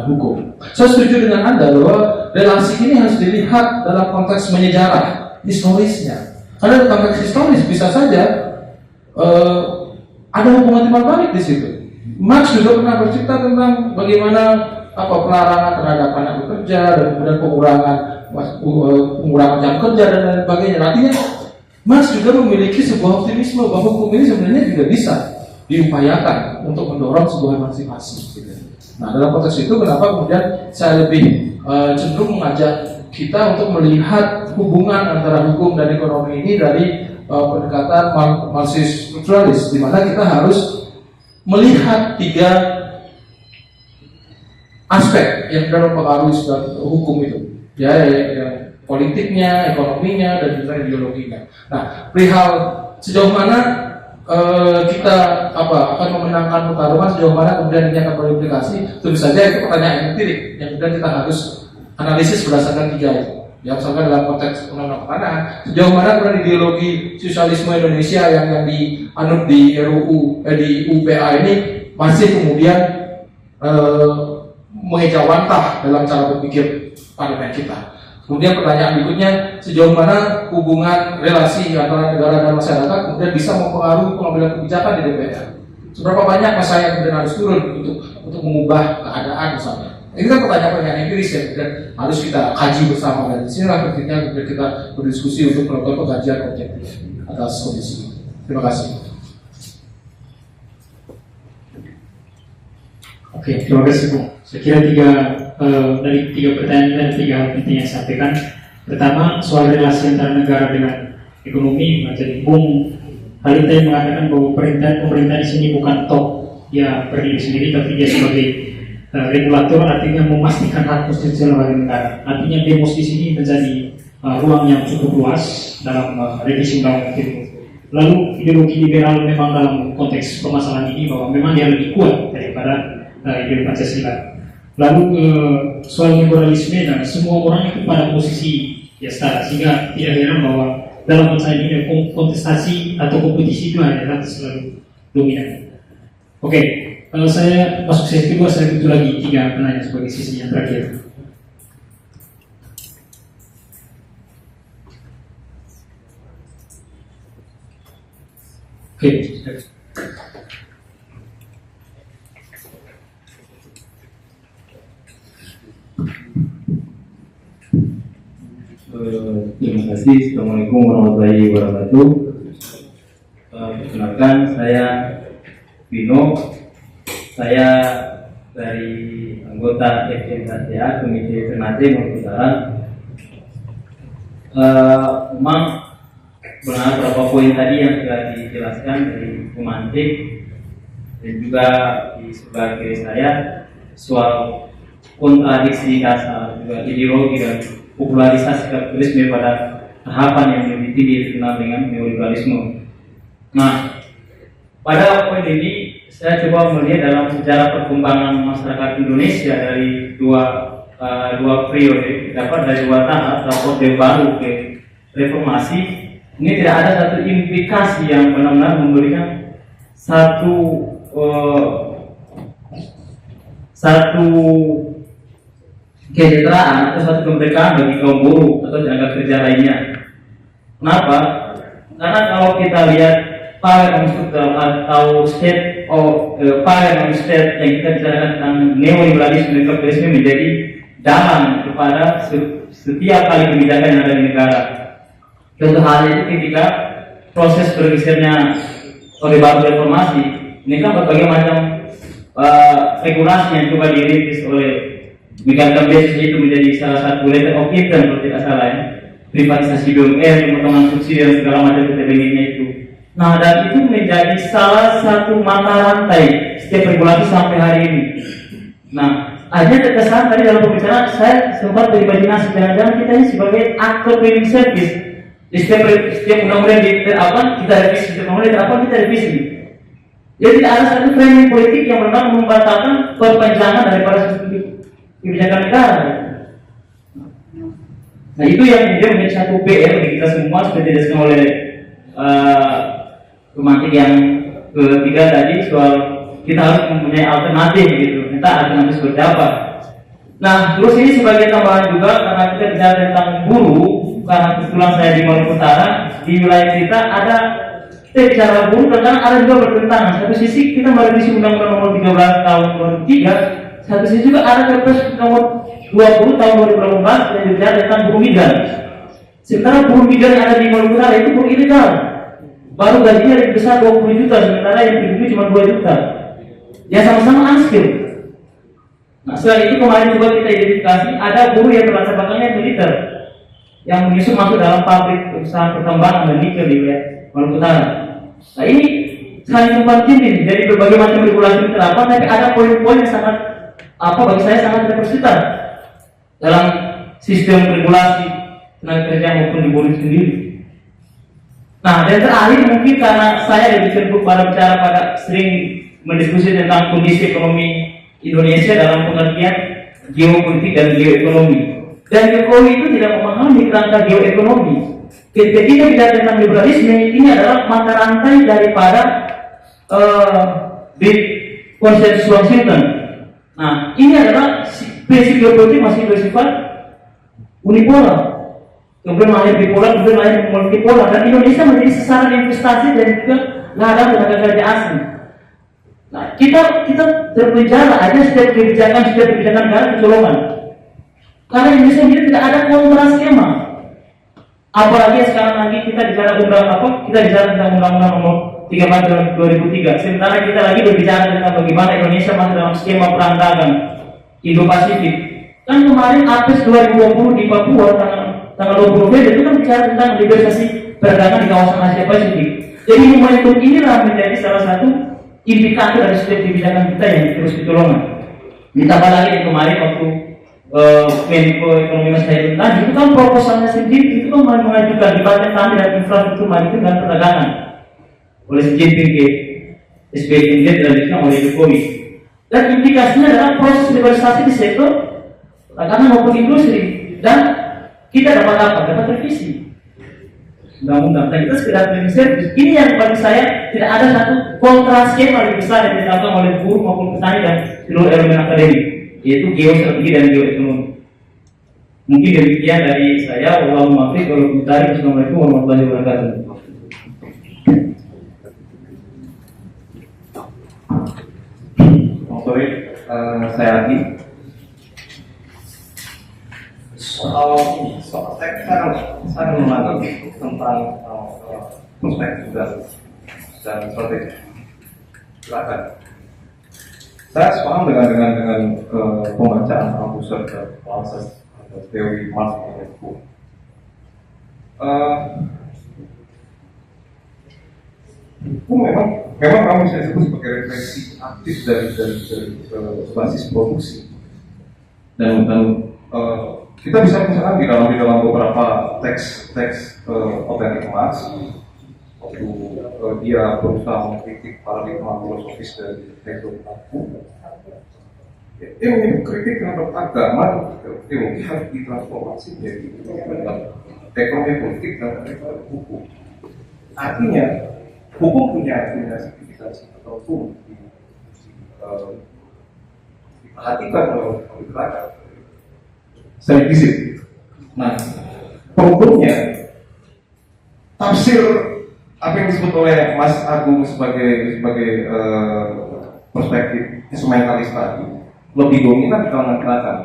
hukum. Saya setuju dengan Anda bahwa relasi ini harus dilihat dalam konteks menyejarah, historisnya. Karena dalam konteks historis bisa saja ada hubungan timbal balik di situ. Marx juga pernah bercerita tentang bagaimana pelarangan terhadap anak bekerja dan kemudian pengurangan jam kerja dan lain sebagainya. Artinya Marx juga memiliki sebuah optimisme bahwa hukum ini sebenarnya juga bisa diupayakan untuk mendorong sebuah emansipasi. Nah, dalam konteks itu kenapa kemudian saya lebih cenderung mengajak kita untuk melihat hubungan antara hukum dan ekonomi ini dari pendekatan Marxis strukturalis, di mana kita harus melihat 3 aspek yang dalam mempengaruhi hukum itu, ya, yang politiknya, ekonominya, dan juga ideologinya. Nah, perihal sejauh mana kita akan memenangkan pertarungan, sejauh mana kemudian ini akan berimplikasi, tentu saja itu pertanyaan yang empirik yang kemudian kita harus analisis berdasarkan 3 itu. Ya, misalkan dalam konteks undang-undang pertanahan, sejauh mana kemudian ideologi sosialisme Indonesia yang dianut di RUU di UPA ini masih kemudian mengejawantah dalam cara berpikir parlemen kita. Kemudian pertanyaan berikutnya, sejauh mana hubungan relasi antara negara dan masyarakat kemudian bisa mempengaruhi pengambilan kebijakan di DPR. Seberapa banyak masa yang kemudian harus turun untuk mengubah keadaan misalnya. Ini kan pertanyaan-pertanyaan empiris yang kemudian harus kita kaji bersama, dan di sinilah pentingnya kemudian kita berdiskusi untuk melakukan pengkajian objektif atas kondisi ini. Terima kasih. Oke, terima kasih Bu. Saya kira dari 3 pertanyaan dan 3 hal penting yang saya sampaikan. Pertama, soal relasi antara negara dengan ekonomi. Jadi Bung Halita mengatakan bahwa pemerintah di sini bukan top, dia berdiri sendiri, tapi dia sebagai regulator, artinya memastikan hak konstitusional warga negara. Artinya demos di sini menjadi ruang yang cukup luas dalam revisi undang-undang itu. Lalu ideologi liberal memang dalam konteks permasalahan ini bahwa memang dia lebih kuat daripada ideologi Pancasila. Lalu soal liberalisme, dan semua orang itu pada posisi ya setara, sehingga tidak heran bahwa dalam konteks ini kontestasi atau kompetisi itu hanya selalu dominan. Oke, kalau saya masuk sesi kedua, saya butuh lagi 3 penanya sebagai sesi yang terakhir. Oke. Terima kasih. Assalamualaikum warahmatullahi wabarakatuh. Perkenalkan, saya Vino. Saya dari anggota FMKTA Komite Ternate Maluku Utara. Memang benar beberapa poin tadi yang sudah dijelaskan dari pemantik dan juga di sebelah kiri saya soal kontradiksi dasar juga ideologi dan popularisasi kapitalisme pada tahapan yang lebih tinggi dikenal dengan neoliberalisme. Nah, pada poin ini saya coba melihat dalam sejarah perkembangan masyarakat Indonesia dari dua periode, dapat dari 2 tahap, Orde Baru ke Reformasi. Ini tidak ada satu implikasi yang benar-benar memberikan satu kesejahteraan atau satu kemerdekaan bagi kaum buruh atau tenaga kerja lainnya. Kenapa? Karena kalau kita lihat power on atau state yang kita bicarakan tentang neoliberalisme dan kapitalisme menjadi dalam kepada setiap kali kebijakan yang ada di negara. Contoh halnya itu ketika proses bergesernya Orde Baru Reformasi, ini kan berbagai macam regulasi yang coba dirintis oleh Miguel Cambes itu menjadi salah satu letter of intent kalau tidak salah ya. Privatisasi BUMN, pemotongan subsidi dan segala macam ketentuannya itu. Nah, dan itu menjadi salah satu mata rantai setiap regulasi sampai hari ini. Nah, aja terkesan tadi dalam pembicaraan saya sempat berimajinasi jangan-jangan kita ini sebagai aktor cleaning service. Di setiap undang-undang kita revisi, setiap undang-undang kita revisi. Jadi tidak ada satu framing politik yang memang membatalkan perpanjangan daripada kebijakan negara. Nah itu yang kemudian menjadi satu PR bagi kita semua seperti dijelaskan oleh pematik yang ketiga tadi soal kita harus mempunyai alternatif gitu. Kita alternatif seperti apa? Nah terus ini sebagai tambahan juga karena kita bicara tentang buruh, karena kebetulan saya di Maluku Utara, di wilayah kita ada kita bicara buruh, kadang ada juga bertentangan. Satu sisi kita merevisi Undang-Undang Nomor 13 Tahun 2003, satu sisi juga ada Perpres Nomor 20 Tahun 2018 yang bicara tentang buruh migran. Sementara buruh migran yang ada di Maluku Utara itu buruh ilegal, baru gajinya lebih besar 20 juta, sementara yang pribumi cuma 2 juta. Ya sama-sama unskilled. Nah setelah itu kemarin juga kita identifikasi ada buruh yang berlatar belakangnya militer yang menyusup masuk dalam pabrik perusahaan pertambangan dan nikel di wilayah Maluku Utara. Nah ini saling tumpang tindih, jadi berbagai macam regulasi terdapat, tapi ada poin-poin yang sangat bagi saya sangat representatif dalam sistem regulasi tenaga kerja maupun di buruh sendiri. Nah dan terakhir mungkin karena saya lebih cenderung pada sering mendiskusi tentang kondisi ekonomi Indonesia dalam pengertian geopolitik dan geoekonomi. Dan Jokowi itu tidak memahami kerangka geoekonomi. Ketika kita bicara tentang liberalisme, ini adalah mata rantai daripada di konsensus Washington. Nah, ini adalah prinsip geopolitik masih bersifat unipolar. Kemudian lahir bipolar, kemudian lahir multipolar. Dan Indonesia menjadi sasaran investasi dan juga ladang tenaga kerja asing. Nah, kita terpenjara aja setiap kebijakan negara kecolongan. Karena Indonesia sendiri tidak ada kontra skema. Apalagi sekarang lagi kita bicara tentang Undang-Undang Nomor 13 tahun 2003. Sementara kita lagi berbicara tentang bagaimana Indonesia masuk dalam skema perang dagang Indo-Pasifik. Kan kemarin APES 2020 di Papua tanggal 20 November itu kan bicara tentang liberalisasi perdagangan di kawasan Asia Pasifik. Jadi momentum inilah menjadi salah satu indikator dari setiap kebijakan kita yang terus kecolongan. Ditambah lagi yang kemarin waktu Menko Ekonomi Mas Hairul tadi itu kan proposalnya sendiri itu kan mengajukan dipatenkan dan infrastruktur maritim dan perdagangan oleh Xi Jinping ke SBY dan dilanjutkan oleh Jokowi. Dan implikasinya adalah proses liberalisasi di sektor perdagangan maupun industri, dan kita dapat apa? Dapat revisi undang-undang. Dan kita sekedar cleaning service. Ini yang bagi saya tidak ada satu kontra skema lebih besar yang dilakukan oleh buruh maupun petani dan seluruh elemen akademik, yaitu geostrategi dan geoekonomi. Mungkin demikian dari saya. Wassalamualaikum warahmatullahi wabarakatuh. Sorry, saya Adi. Saya menanggapi tentang perspektif dan strategi. Silakan. Saya sepaham dengan pembacaan Althusser dan Malthus atau teori Marx mengenai hukum. Hukum memang kami bisa disebut sebagai refleksi aktif dari basis produksi, dan kita bisa misalkan di dalam beberapa teks otentik Marx waktu dia berusaha mengkritik paradigma filosofis dari teori hukum. Dia menyebut kritik terhadap agama, teologi harus ditransformasi menjadi ekonomi politik dan hukum. Artinya hukum punya signifikansi tertentu diperhatikan oleh masyarakat. Saya bisik. Nah, problemnya tafsir apa yang disebut oleh Mas Agung sebagai perspektif instrumentalis tadi lebih dominan di kalangan gerakan.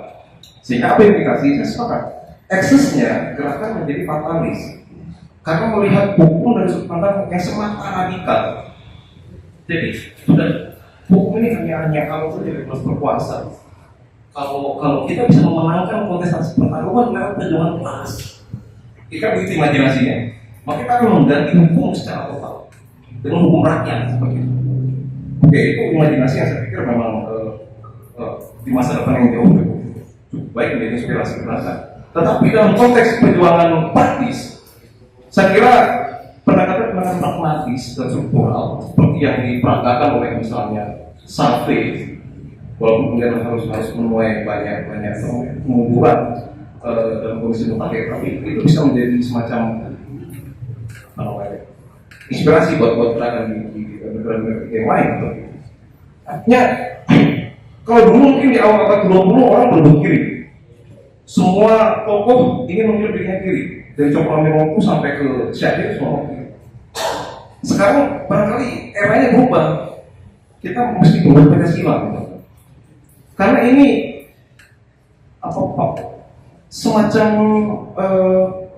Sehingga apa implikasinya? Sepakat. Eksesnya gerakan menjadi fatalis karena melihat hukum dari sudut pandang yang semata radikal. Jadi hukum ini hanya kalau saja terus berkuasa. Kalau kita bisa memenangkan kontestasi pertarungan lewat perjuangan kelas, kita begitu imajinasinya, maka kita akan mengganti hukum secara total dengan hukum rakyat seperti itu. Oke, itu imajinasi yang saya pikir memang di masa depan yang jauh cukup baik menjadi inspirasi gerakan. Tetapi dalam konteks perjuangan praktis, saya kira pendekatan pragmatis dan struktural seperti yang diperagakan oleh misalnya Sartre, walaupun kemudian harus menuai banyak kemunduran dalam kondisi mutakhir, tapi itu bisa menjadi semacam inspirasi buat gerakan di negara-negara yang lain. Artinya kalau dulu mungkin di awal abad 20 orang berbelok kiri, semua tokoh ingin mengambil pilihan kiri, dari Cokro Aminoto sampai ke Syahrir semua kiri. Sekarang barangkali eranya berubah, kita mesti membuat Pancasila, karena ini semacam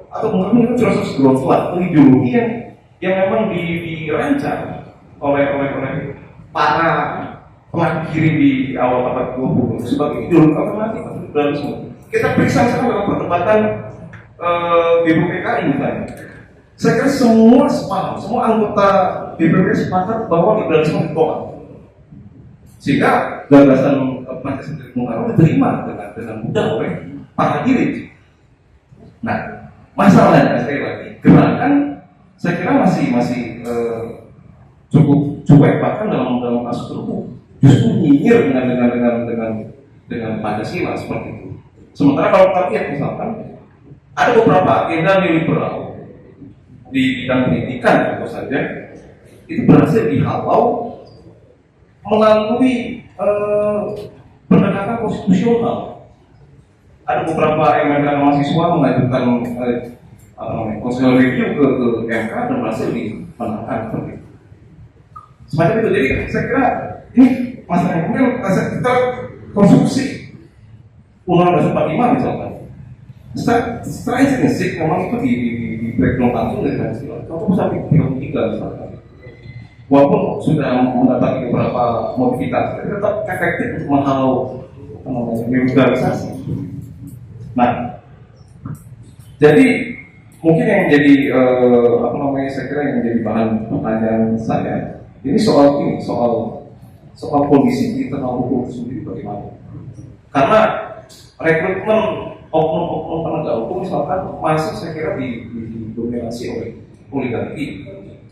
atau mungkin filosofi global, ideologi yang memang dirancang oleh para pelaku kiri di awal abad 20 sebagai ideologi alternatif liberalisme. Kita periksa sekarang dalam perdebatan BPPKI misalnya. Saya kira semua sepakat, semua anggota BPPKI sepakat bahwa liberalisme ditolak. Sehingga gagasan Pancasila Bung Karno diterima dengan mudah oleh para kiri. Nah, masalahnya sekali lagi, gerakan saya kira masih cukup cuek, bahkan dalam kasus tertentu justru nyinyir dengan Pancasila seperti itu. Sementara kalau kita lihat misalkan ada beberapa agenda neoliberal di bidang pendidikan tentu saja itu berhasil dihalau melalui pendekatan konstitusional. Ada beberapa elemen mahasiswa mengajukan constitutional review ke MK dan berhasil dimenangkan seperti itu. Semacam itu. Jadi saya kira ini masalahnya mungkin kita konstruksi Undang-Undang 45 misalkan. Secara intrinsik memang itu di breakdown langsung dari Pancasila. Contoh sampai 33 misalkan. Walaupun sudah mendapat beberapa modifikasi, tapi tetap efektif untuk menghalau liberalisasi. Nah, jadi mungkin yang jadi saya kira yang jadi bahan pertanyaan saya ini soal kondisi di internal hukum itu sendiri bagaimana? Karena rekrutmen oknum-oknum penegak hukum misalkan masih saya kira didominasi oleh oligarki.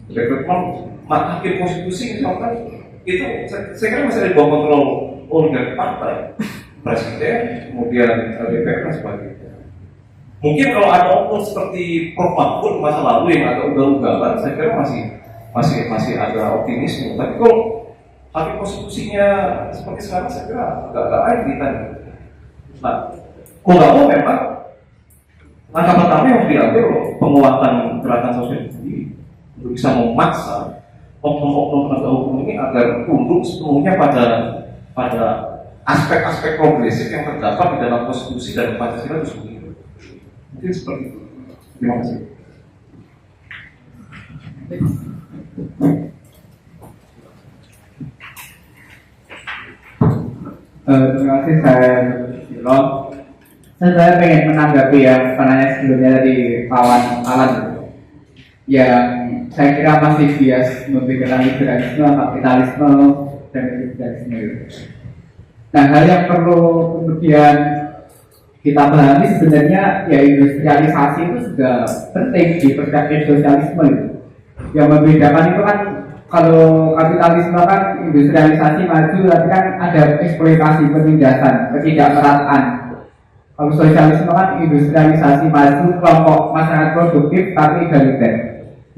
Rekrutmen hakim konstitusi misalkan itu saya kira masih ada di bawah kontrol oligarki partai, presiden, kemudian DPR dan sebagainya. Mungkin kalau ada oknum seperti Prof. Mahfud masa lalu yang agak ugal-ugalan, saya kira masih ada optimisme. Tapi kalau hakim konstitusinya seperti sekarang, saya kira agak air kita. Nah, mau nggak mau memang langkah pertama yang harus diambil penguatan gerakan sosial sendiri untuk bisa memaksa oknum-oknum penegak hukum ini agar tunduk sepenuhnya pada aspek-aspek progresif yang terdapat di dalam konstitusi dan Pancasila itu sendiri. Mungkin seperti itu. Terima kasih. Terima kasih saya Silom. Saya pengen menanggapi yang penanya sebelumnya dari kawan Alan yang saya kira masih bias membedakan liberalisme, kapitalisme, dan liberalisme. Nah, hal yang perlu kemudian kita pahami sebenarnya ya industrialisasi itu juga penting di perspektif sosialisme itu. Yang membedakan itu kan kalau kapitalisme kan industrialisasi maju, tapi kan ada eksploitasi, penindasan, ketidakmerataan. Kalau sosialisme kan industrialisasi maju, kelompok masyarakat produktif tapi egaliter.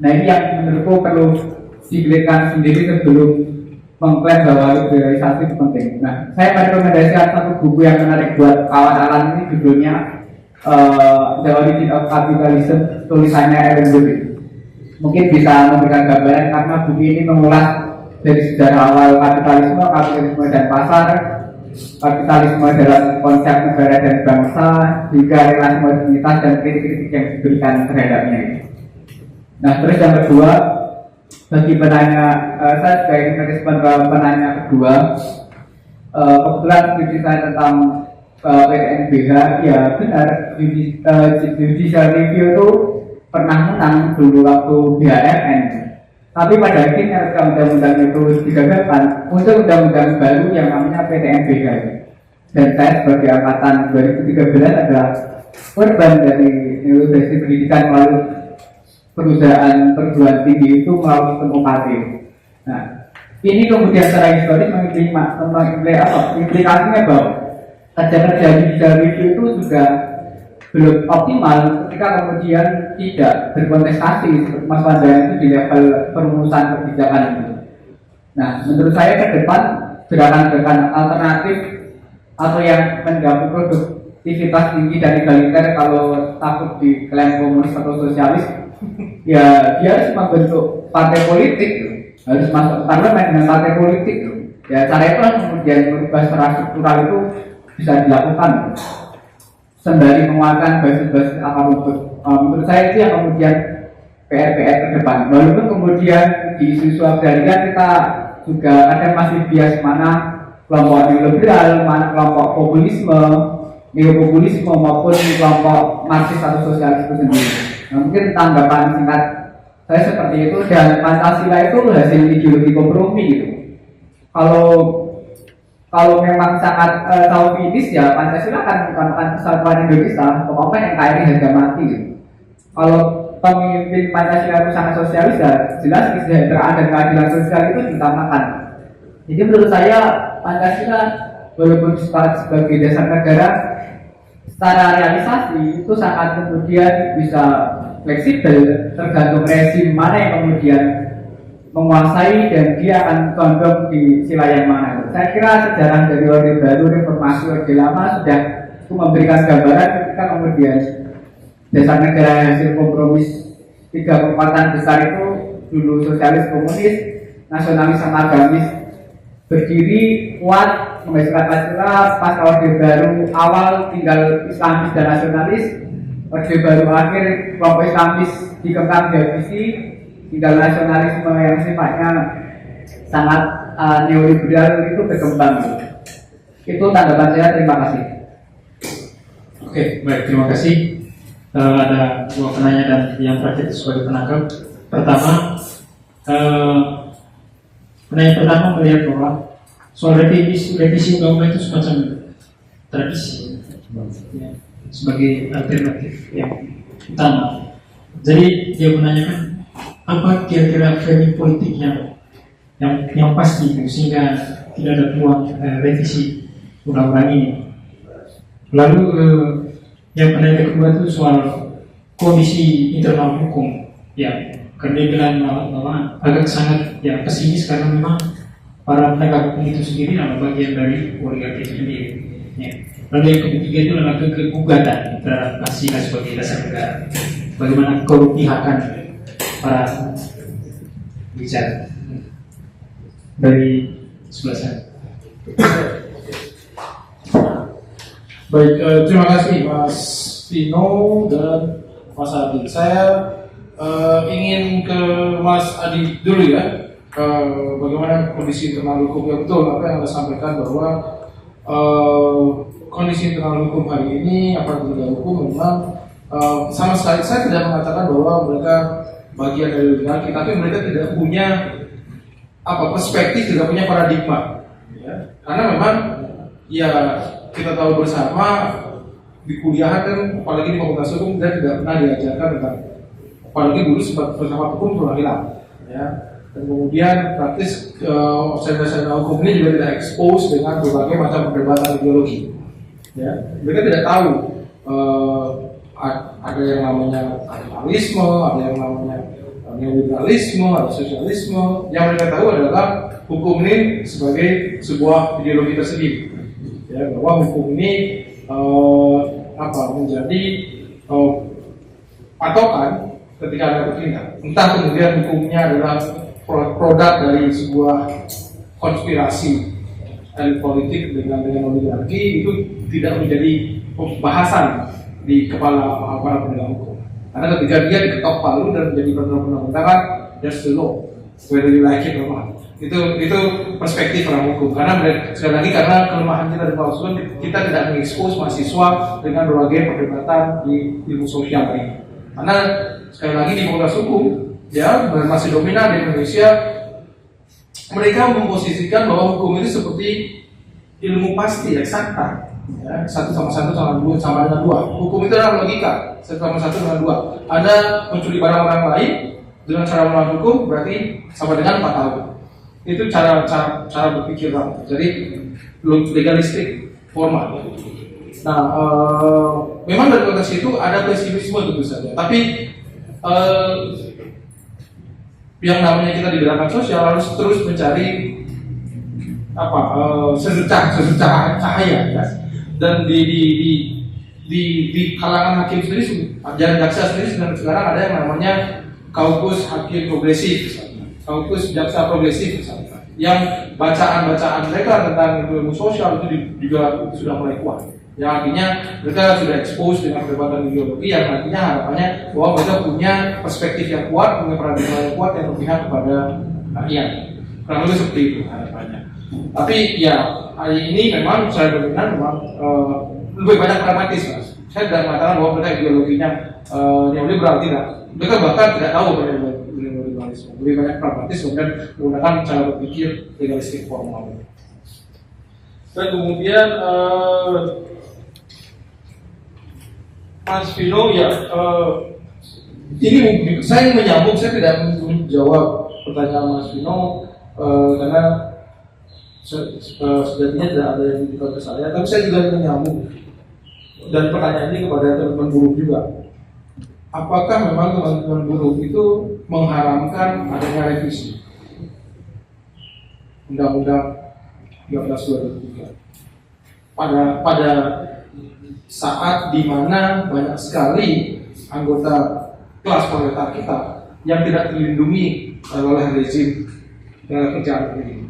Nah, ini yang menurutku perlu diklikan sendiri sebelum mengklaim bahwa liberalisasi itu penting. Nah, saya merekomendasikan satu buku yang menarik buat kawan Alan ini, judulnya The Origin of Capitalism, tulisannya Ellen Wood. Mungkin bisa memberikan gambaran karena buku ini mengulas dari sejarah awal kapitalisme dan pasar, kapitalisme dalam konsep negara dan bangsa, hingga relasi modernitas dan kritik-kritik yang diberikan terhadapnya. Nah, terus yang kedua, bagi penanya, saya juga ingin merespon ke penanya kedua. Kebetulan studi saya tentang PTNBH, ya benar, judicial review itu pernah menang dulu waktu BHRN. Tapi pada akhirnya ketika undang-undang itu digagalkan, muncul undang-undang baru yang namanya PTNBH. Dan saya sebagai angkatan 2013 adalah korban dari neoliberalisme pendidikan melalui perusahaan perguruan tinggi itu melalui UKT. Nah, ini kemudian secara historis implikasinya bahwa kerja-kerja judicial review itu juga belum optimal ketika kemudian tidak berkontestasi seperti Mas Wanda itu di level perumusan kebijakan itu. Nah, menurut saya ke depan gerakan-gerakan alternatif atau yang menggabung produktivitas tinggi dan egaliter, kalau takut diklaim komunis atau sosialis, ya dia harus membentuk partai politik, harus masuk ke parlemen dengan partai politik. Ya cara itu kemudian merubah secara struktural itu bisa dilakukan sembari menguatkan basis-basis akar rumput. Menurut saya itu yang kemudian PR ke depan. Walaupun kemudian di isu agrarian kita juga kadang masih bias mana kelompok neoliberal, mana kelompok populisme, neopopulisme maupun kelompok marxis atau sosialis itu sendiri. Nah, mungkin tanggapan singkat saya seperti itu, dan Pancasila itu hasil ideologi kompromi gitu. Kalau memang sangat tauhidis, ya Pancasila akan bukan kesatuan Indonesia, pokoknya yang KRI harga mati gitu. Kalau pemimpin Pancasila itu sangat sosialis, ya jelas kesejahteraan dan keadilan sosial itu ditamakan. Jadi menurut saya Pancasila walaupun sebagai dasar negara, secara realisasi itu sangat kemudian bisa fleksibel, tergantung rezim mana yang kemudian menguasai dan dia akan condong di sila yang mana. Saya kira sejarah dari Orde Baru, Reformasi, Orde Lama sudah memberikan gambaran ketika kemudian dasar negara hasil kompromis tiga kekuatan besar itu, dulu sosialis, komunis, nasionalis sama agamis, berdiri kuat menghasilkan Pancasila. Pas Orde Baru awal tinggal Islamis dan nasionalis, Orde Baru akhir kelompok Islamis dikekang divisi, tinggal nasionalisme yang sifatnya sangat neoliberal itu berkembang. Itu tanggapan saya, terima kasih. Oke, baik, terima kasih. Ada dua penanya dan yang terakhir sebagai penangkap. Pertama, penanya pertama melihat bahwa soal revisi undang-undang itu semacam tradisi, ya, sebagai alternatif yang utama. Jadi dia menanyakan apa kira-kira framing politik yang pasti sehingga tidak ada peluang revisi undang-undang ini. Lalu yang penanya kedua itu soal kondisi internal hukum, ya, karena dia bilang bahwa agak sangat ya pesimis karena memang para penegak hukum itu sendiri adalah bagian dari oligarki itu sendiri. Ya. Lalu yang ketiga itu adalah kegugatan terhadap Pancasila sebagai dasar negara. Bagaimana kerupihakan para bicara dari sebelah sana. Baik, terima kasih Mas Tino dan Mas Adi. Saya ingin ke Mas Adi dulu ya. Bagaimana kondisi internal hukum yang betul apa yang Anda sampaikan bahwa kondisi internal hukum hari ini aparat penegak hukum memang sama sekali saya tidak mengatakan bahwa mereka bagian dari oligarki, tapi mereka tidak punya perspektif, tidak punya paradigma, ya. Karena memang ya kita tahu bersama di kuliah kan, apalagi di fakultas hukum kita tidak pernah diajarkan tentang, apalagi dulu sempat bersama hukum pernah hilang, ya. Dan kemudian praktis sarjana hukum ini juga tidak expose dengan berbagai macam perdebatan ideologi, ya. Mereka tidak tahu ada yang namanya kapitalisme, ada yang namanya neoliberalisme, ada sosialisme. Yang mereka tahu adalah hukum ini sebagai sebuah ideologi tersendiri, ya, bahwa hukum ini menjadi patokan ketika ada bertindak. Entah kemudian hukumnya adalah produk dari sebuah konspirasi elit politik dengan oligarki, itu tidak menjadi pembahasan di kepala para penegak hukum. Karena ketika dia diketok palu dan menjadi perundang-undangan, that's the law, whether you like it or not. Itu perspektif orang hukum. Karena sekali lagi karena kelemahan kita di fakultas hukum, kita tidak mengekspos mahasiswa dengan berbagai perdebatan di ilmu sosial ini. Karena sekali lagi di fakultas hukum, ya, masih dominan di Indonesia, mereka memposisikan bahwa hukum itu seperti ilmu pasti, eksakta. Ya, 1 sama 1 sama 2 sama dengan 2. Hukum itu adalah logika, 1 sama 1 dengan 2. Anda mencuri barang orang lain dengan cara melawan hukum berarti sama dengan 4 tahun. Itu cara berpikir orang. Jadi legalistik formal. Nah, memang dari konteks itu ada pesimisme tentu saja, tapi yang namanya kita di gerakan sosial harus terus mencari secercah cahaya ya. Dan di kalangan hakim sendiri dan jaksa sendiri sekarang ada yang namanya kaukus hakim progresif, kaukus jaksa progresif misalnya, yang bacaan-bacaan mereka tentang ilmu sosial itu juga sudah mulai kuat. Yang artinya mereka sudah expose dengan berbagai ideologi yang artinya harapannya bahwa mereka punya perspektif yang kuat, punya paradigma yang kuat yang berpihak kepada rakyat. Kurang lebih seperti itu harapannya. Tapi ya hari ini memang secara dominan memang lebih banyak pragmatis, Mas. Saya tidak mengatakan bahwa mereka ideologinya neoliberal, tidak. Mereka bahkan tidak tahu neoliberalisme. Lebih banyak pragmatis kemudian menggunakan cara berpikir legalistik formal. Dan kemudian Mas Vino ya, ini saya menyambung, saya tidak menjawab pertanyaan Mas Vino karena sejatinya tidak ada yang dibuka ke saya, tapi saya juga menyambung dan pertanyaan ini kepada teman-teman buruh juga. Apakah memang teman-teman buruh itu mengharamkan adanya revisi Undang-Undang 13/2003 pada saat di mana banyak sekali anggota kelas proletar kita yang tidak dilindungi oleh rezim kerjaan ini,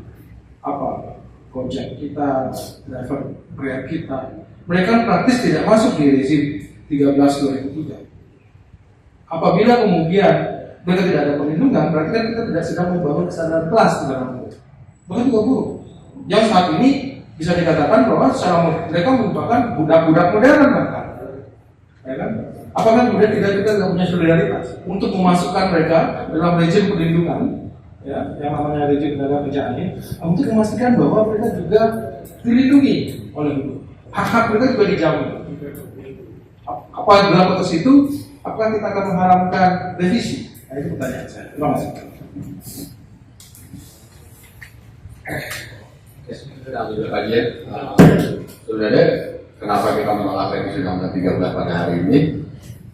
apa Gojek kita, driver Grab kita, mereka praktis tidak masuk di rezim 13/2003. Apabila kemudian mereka tidak ada perlindungan, berarti kan kita tidak sedang membangun kesadaran kelas di dalam buruh. Bahkan juga buruh yang saat ini bisa dikatakan bahwa secara mereka merupakan budak-budak modern bahkan, ya kan? Apakah kemudian kita tidak punya solidaritas untuk memasukkan mereka dalam rezim perlindungan, ya, yang namanya rezim tenaga kerjaan ini, untuk memastikan bahwa mereka juga dilindungi oleh buruh, hak-hak mereka juga dijamin. Apa dalam konteks itu, apakah kita akan mengharamkan revisi? Nah, itu pertanyaan saya. Terima kasih. Kajian sebenarnya kenapa kita menolak revisi Undang-Undang 13 pada hari ini?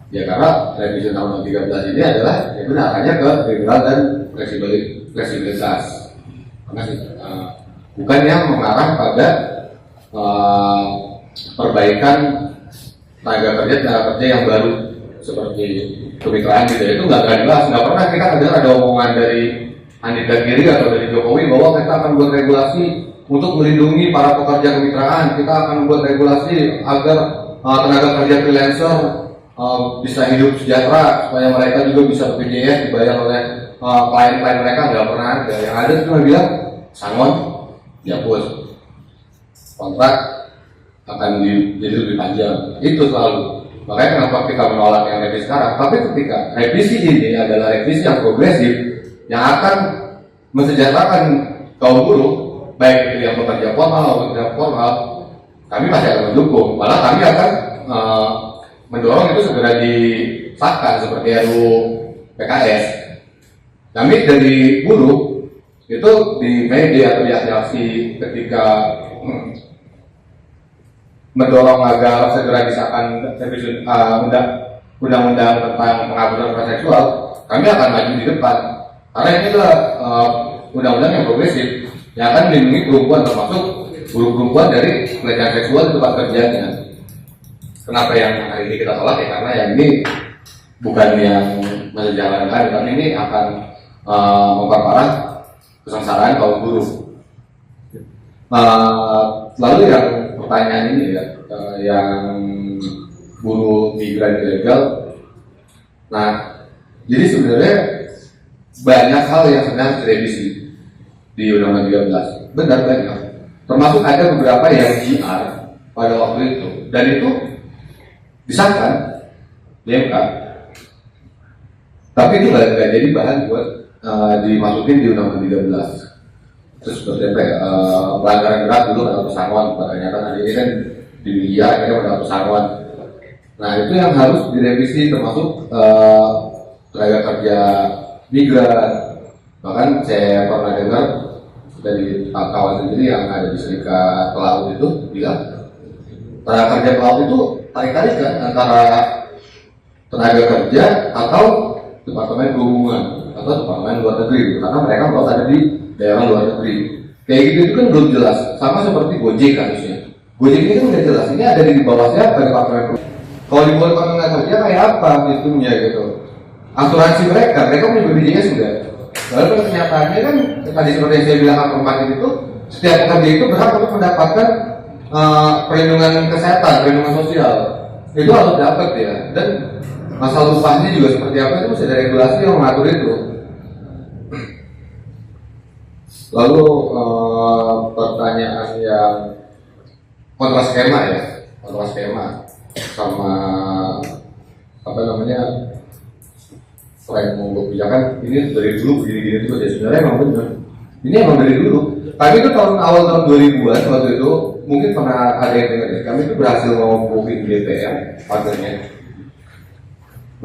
Ya karena revisi Undang-Undang 13 ini adalah ya benar hanya ke liberal dan fleksibilitas. Karena bukan yang mengarah pada perbaikan tenaga kerja yang baru seperti kemitraan gitu. Itu nggak jelas, nggak pernah kita ada omongan dari Andika Giri atau dari Jokowi bahwa kita akan buat regulasi untuk melindungi para pekerja kemitraan. Kita akan membuat regulasi agar tenaga kerja freelancer bisa hidup sejahtera, supaya mereka juga bisa BPJS dibayar oleh klien-klien mereka. Nggak pernah ada. Yang ada cuma bilang sangon dihapus, kontrak akan jadi lebih panjang. Itu selalu. Makanya kenapa kita menolak yang revisi sekarang. Tapi ketika revisi ini adalah revisi yang progresif, yang akan mensejahterakan kaum buruh, baik itu yang bekerja formal maupun tidak formal, kami masih akan mendukung. Malah kami akan mendorong itu segera disahkan seperti RUU PKS. Kami dari buruh itu di media atau di aksi ketika mendorong agar segera disahkan revisi undang-undang tentang penghapusan kekerasan seksual, kami akan maju di depan. Karena ini adalah undang-undang yang progresif yang akan melindungi perempuan, termasuk buruh perempuan dari pelecehan seksual di tempat kerjanya. Kenapa yang hari ini kita tolak ya? Karena yang ini bukan yang mensejahterakan, tapi ini akan memperparah kesengsaraan kaum buruh. Lalu yang pertanyaan ini ya, yang buruh migran ilegal. Nah, jadi sebenarnya banyak hal yang sedang direvisi di Undang-Undang 13. Benar banyak. Termasuk ada beberapa yang JR pada waktu itu, dan itu disahkan di MK. Tapi itu nggak jadi bahan buat dimasukin di Undang-Undang 13. Terus seperti apa ya, pelanggaran berat dulu ada pesangon, ternyata hari ini kan di media akhirnya ada pesangon. Nah itu yang harus direvisi, termasuk tenaga kerja migran. Bahkan saya pernah dengar dari kawan sendiri yang ada di Serikat Pelaut itu bilang tenaga kerja pelaut itu tarik-tarikan antara tenaga kerja atau Departemen Perhubungan atau Departemen Luar Negeri, karena mereka kalau ada di daerah luar negeri. Kayak gitu itu kan belum jelas. Sama seperti Gojek kasusnya. Gojek ini kan udah jelas, ini ada di bawah siapa Departemen Perhubungan. Kalau di bawah Departemen Kerja kayak apa sistemnya gitu. Asuransi mereka punya BPJS sudah. Lalu kenyataannya kan tadi seperti yang saya bilang afirmatif itu, setiap pekerja itu berhak untuk mendapatkan perlindungan kesehatan, perlindungan sosial. Itu harus dapat ya. Dan masalah upahnya juga seperti apa itu masih ada regulasi yang mengatur itu. Lalu pertanyaan yang kontra skema ya, kontra skema sama apa namanya framework kebijakan ini dari dulu begini-gini juga ya, sebenarnya emang benar. Ini emang dari dulu. Kami itu awal tahun 2000-an waktu itu mungkin pernah ada yang dengar ya, kami itu berhasil ngomongin DPR partnernya.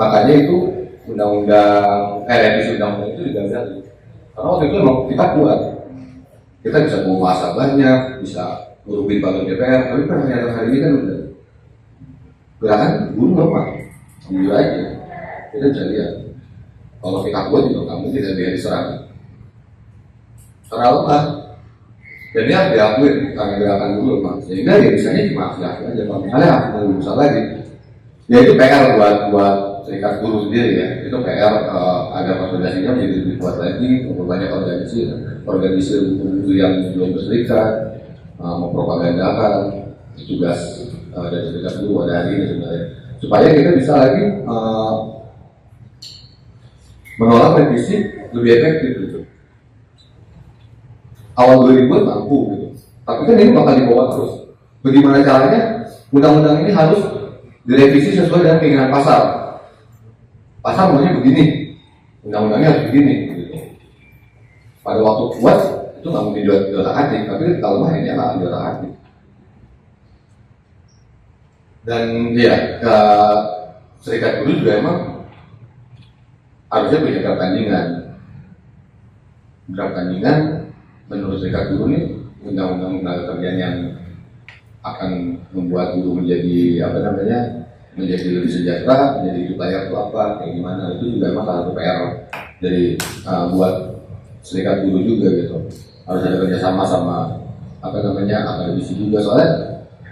Makanya itu undang-undang revisi undang-undang itu digagal. Karena waktu itu emang kita kuat. Kita bisa bawa masa banyak, bisa ngurupin balon DPR, tapi ternyata hari ini kan udah gerakan buruh lemah. Jujur aja. Kita bisa lihat. Kalau kita kuat juga kamu tidak bisa diserang. Terlalu lemah. Dan dia diakuin karena gerakan buruh lemah. Sehingga ya misalnya cuma aksi-aksi aja. Kalau misalnya aku mau berusaha lagi, ya itu PR buat serikat buruh sendiri ya. Itu PR agar organisasinya menjadi lebih kuat lagi, memperbanyak organisasi buruh yang belum berserikat, mempropagandakan tugas dari serikat buruh pada hari ini sebenarnya, supaya kita bisa lagi menolak revisi lebih efektif gitu. Awal 2000 mampu gitu, tapi kan ini bakal dibawa terus. Bagaimana caranya undang-undang ini harus direvisi sesuai dengan keinginan pasar. Pasar maunya begini, undang-undangnya harus begini gitu. Pada waktu kuat itu nggak mungkin diotak-atik, tapi kalau mah ini akan diotak-atik. Dan ya serikat buruh juga emang harusnya punya draft tandingan. Menurut serikat buruh ini undang-undang tenaga kerjaan yang akan membuat buruh menjadi menjadi lebih sejahtera, menjadi hidup layak itu apa, kayak gimana, itu juga emang salah satu PR dari buat serikat buruh juga gitu. Harus ada kerjasama sama akademisi juga, soalnya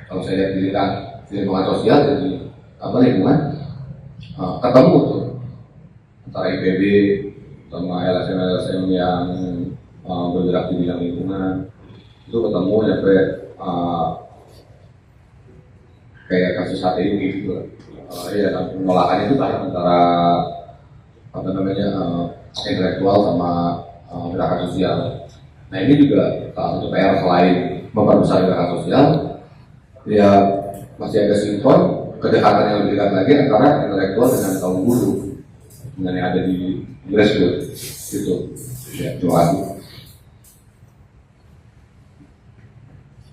kalau saya lihat di lingkungan sosial jadi lingkungan ketemu tuh antara IPB sama LSM yang bergerak di bidang lingkungan itu ketemu sampai kayak kasus HTI gitu. Penolakan itu kan antara intelektual sama gerakan sosial. Nah ini juga salah satu PR selain memperbesar gerakan sosial, ya masih ada sinkron kedekatan yang lebih dekat lagi antara intelektual dengan kaum buruh dengan yang ada di grassroots itu. Ya, terima kasih.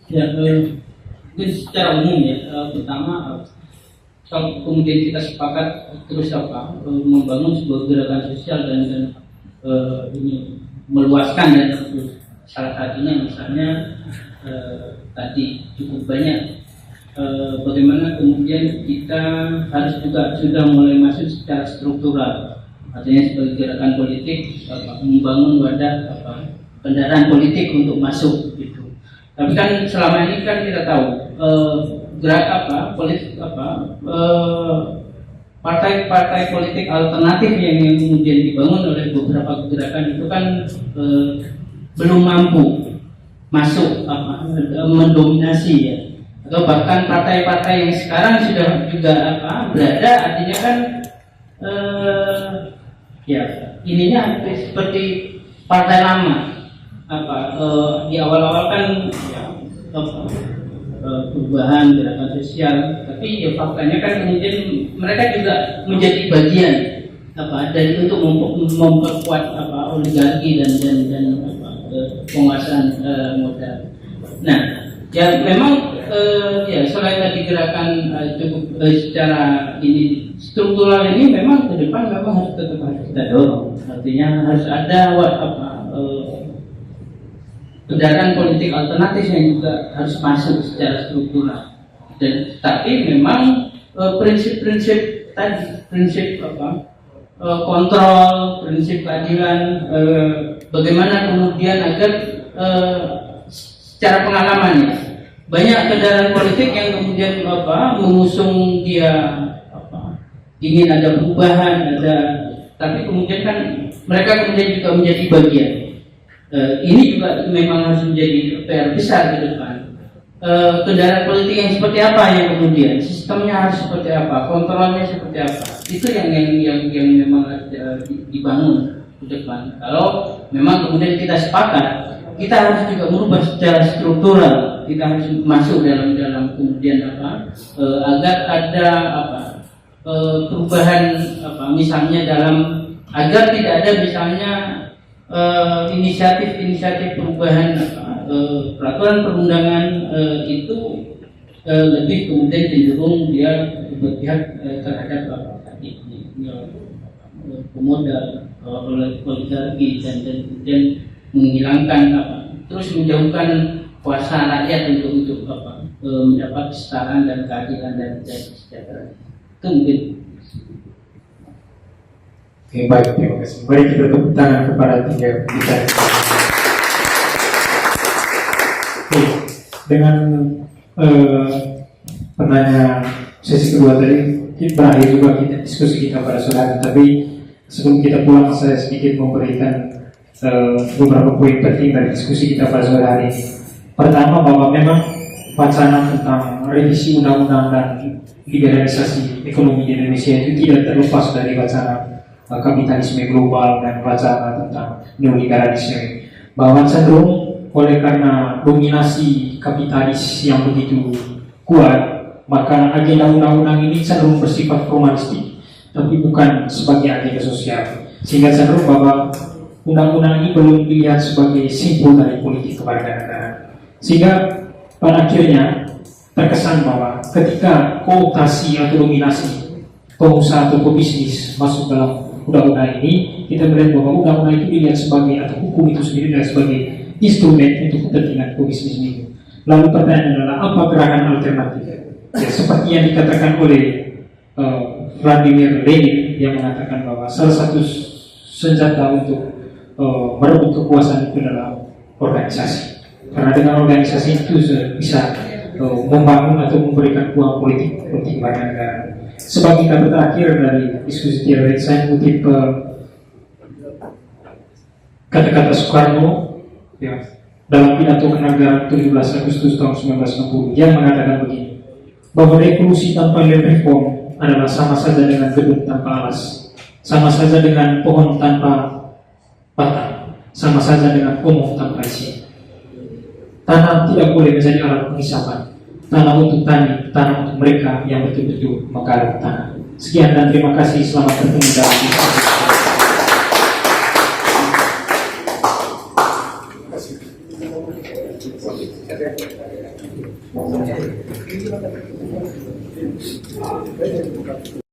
Ya, mungkin secara umum ya, pertama kalau kemudian kita sepakat terus membangun sebuah gerakan sosial dan ini meluaskan dan salah satunya misalnya tadi cukup banyak bagaimana kemudian kita harus juga sudah mulai masuk secara struktural, artinya sebagai gerakan politik membangun wadah kendaraan politik untuk masuk gitu. Tapi kan selama ini kan kita tahu partai-partai politik alternatif yang kemudian dibangun oleh beberapa gerakan itu kan belum mampu masuk mendominasi ya, atau bahkan partai-partai yang sekarang sudah juga berada, artinya kan ya ininya seperti partai lama di awal-awal kan perubahan gerakan sosial, tapi ya faktanya kan kemudian mereka juga menjadi bagian dari untuk memperkuat oligarki dan penguasaan modal. Nah, ya memang ya selain tadi gerakan cukup secara ini struktural ini memang ke depan memang harus kita dorong. Artinya harus ada kendaraan politik alternatif yang juga harus masuk secara struktural. Dan tapi memang prinsip-prinsip tadi, prinsip kontrol, prinsip keadilan, bagaimana kemudian agar secara pengalaman ya, banyak kendaraan politik yang kemudian mengusung dia ingin ada perubahan, tapi kemudian kan mereka kemudian juga menjadi bagian. Ini juga memang harus menjadi PR besar ke depan. Kendaraan politik yang seperti apa yang kemudian sistemnya harus seperti apa, kontrolnya seperti apa, itu yang memang harus dibangun ke depan. Kalau memang kemudian kita sepakat, kita harus juga merubah secara struktural, kita harus masuk dalam kemudian agar ada perubahan misalnya dalam agar tidak ada misalnya inisiatif perubahan peraturan perundangan itu lebih kemudian cenderung dia berpihak terhadap pemodal oligarki dan kemudian menghilangkan terus menjauhkan kuasa rakyat untuk mendapat kesetaraan dan keadilan dan kesejahteraan. Itu mungkin. Oke, baik, terima kasih. Mari kita tepuk tangan kepada tiga kita. Oke, dengan pertanyaan sesi kedua tadi berakhir juga kita diskusi kita pada sore hari. Tapi sebelum kita pulang, saya sedikit memberikan beberapa poin penting dari diskusi kita pada sore hari ini. Pertama, bahwa memang wacana tentang revisi undang-undang dan liberalisasi ekonomi di Indonesia itu tidak terlepas dari wacana kapitalisme global dan wacana tentang neoliberalisme. Bahwa cenderung oleh karena dominasi kapitalis yang begitu kuat, maka agenda undang-undang ini cenderung bersifat formalistik, tapi bukan sebagai agenda sosial. Sehingga cenderung bahwa undang-undang ini belum dilihat sebagai simbol dari politik kewarganegaraan. Sehingga pada akhirnya terkesan bahwa ketika kooptasi atau dominasi pengusaha atau pebisnis masuk dalam undang-undang ini, kita melihat bahwa undang-undang itu dilihat sebagai atau hukum itu sendiri adalah sebagai instrumen untuk kepentingan pebisnis itu. Lalu pertanyaan adalah apa gerakan alternatif? Ya, seperti yang dikatakan oleh Vladimir Lenin yang mengatakan bahwa salah satu senjata untuk merebut kekuasaan itu adalah organisasi. Karena dengan organisasi itu bisa membangun atau memberikan ruang politik kepada negara. Sebagai kata terakhir dari diskusi teori, saya mengutip kata-kata Soekarno ya, dalam pidato kenegaraan 17 Agustus tahun 1960 yang mengatakan begini, bahwa revolusi tanpa reform adalah sama saja dengan gedung tanpa alas, sama saja dengan pohon tanpa batang, sama saja dengan omong tanpa isi. Tanah tidak boleh menjadi alat penghisapan. Tanah untuk tani, tanah untuk mereka yang betul-betul menggarap tanah. Sekian dan terima kasih. Selamat bertemu dalam diskusi.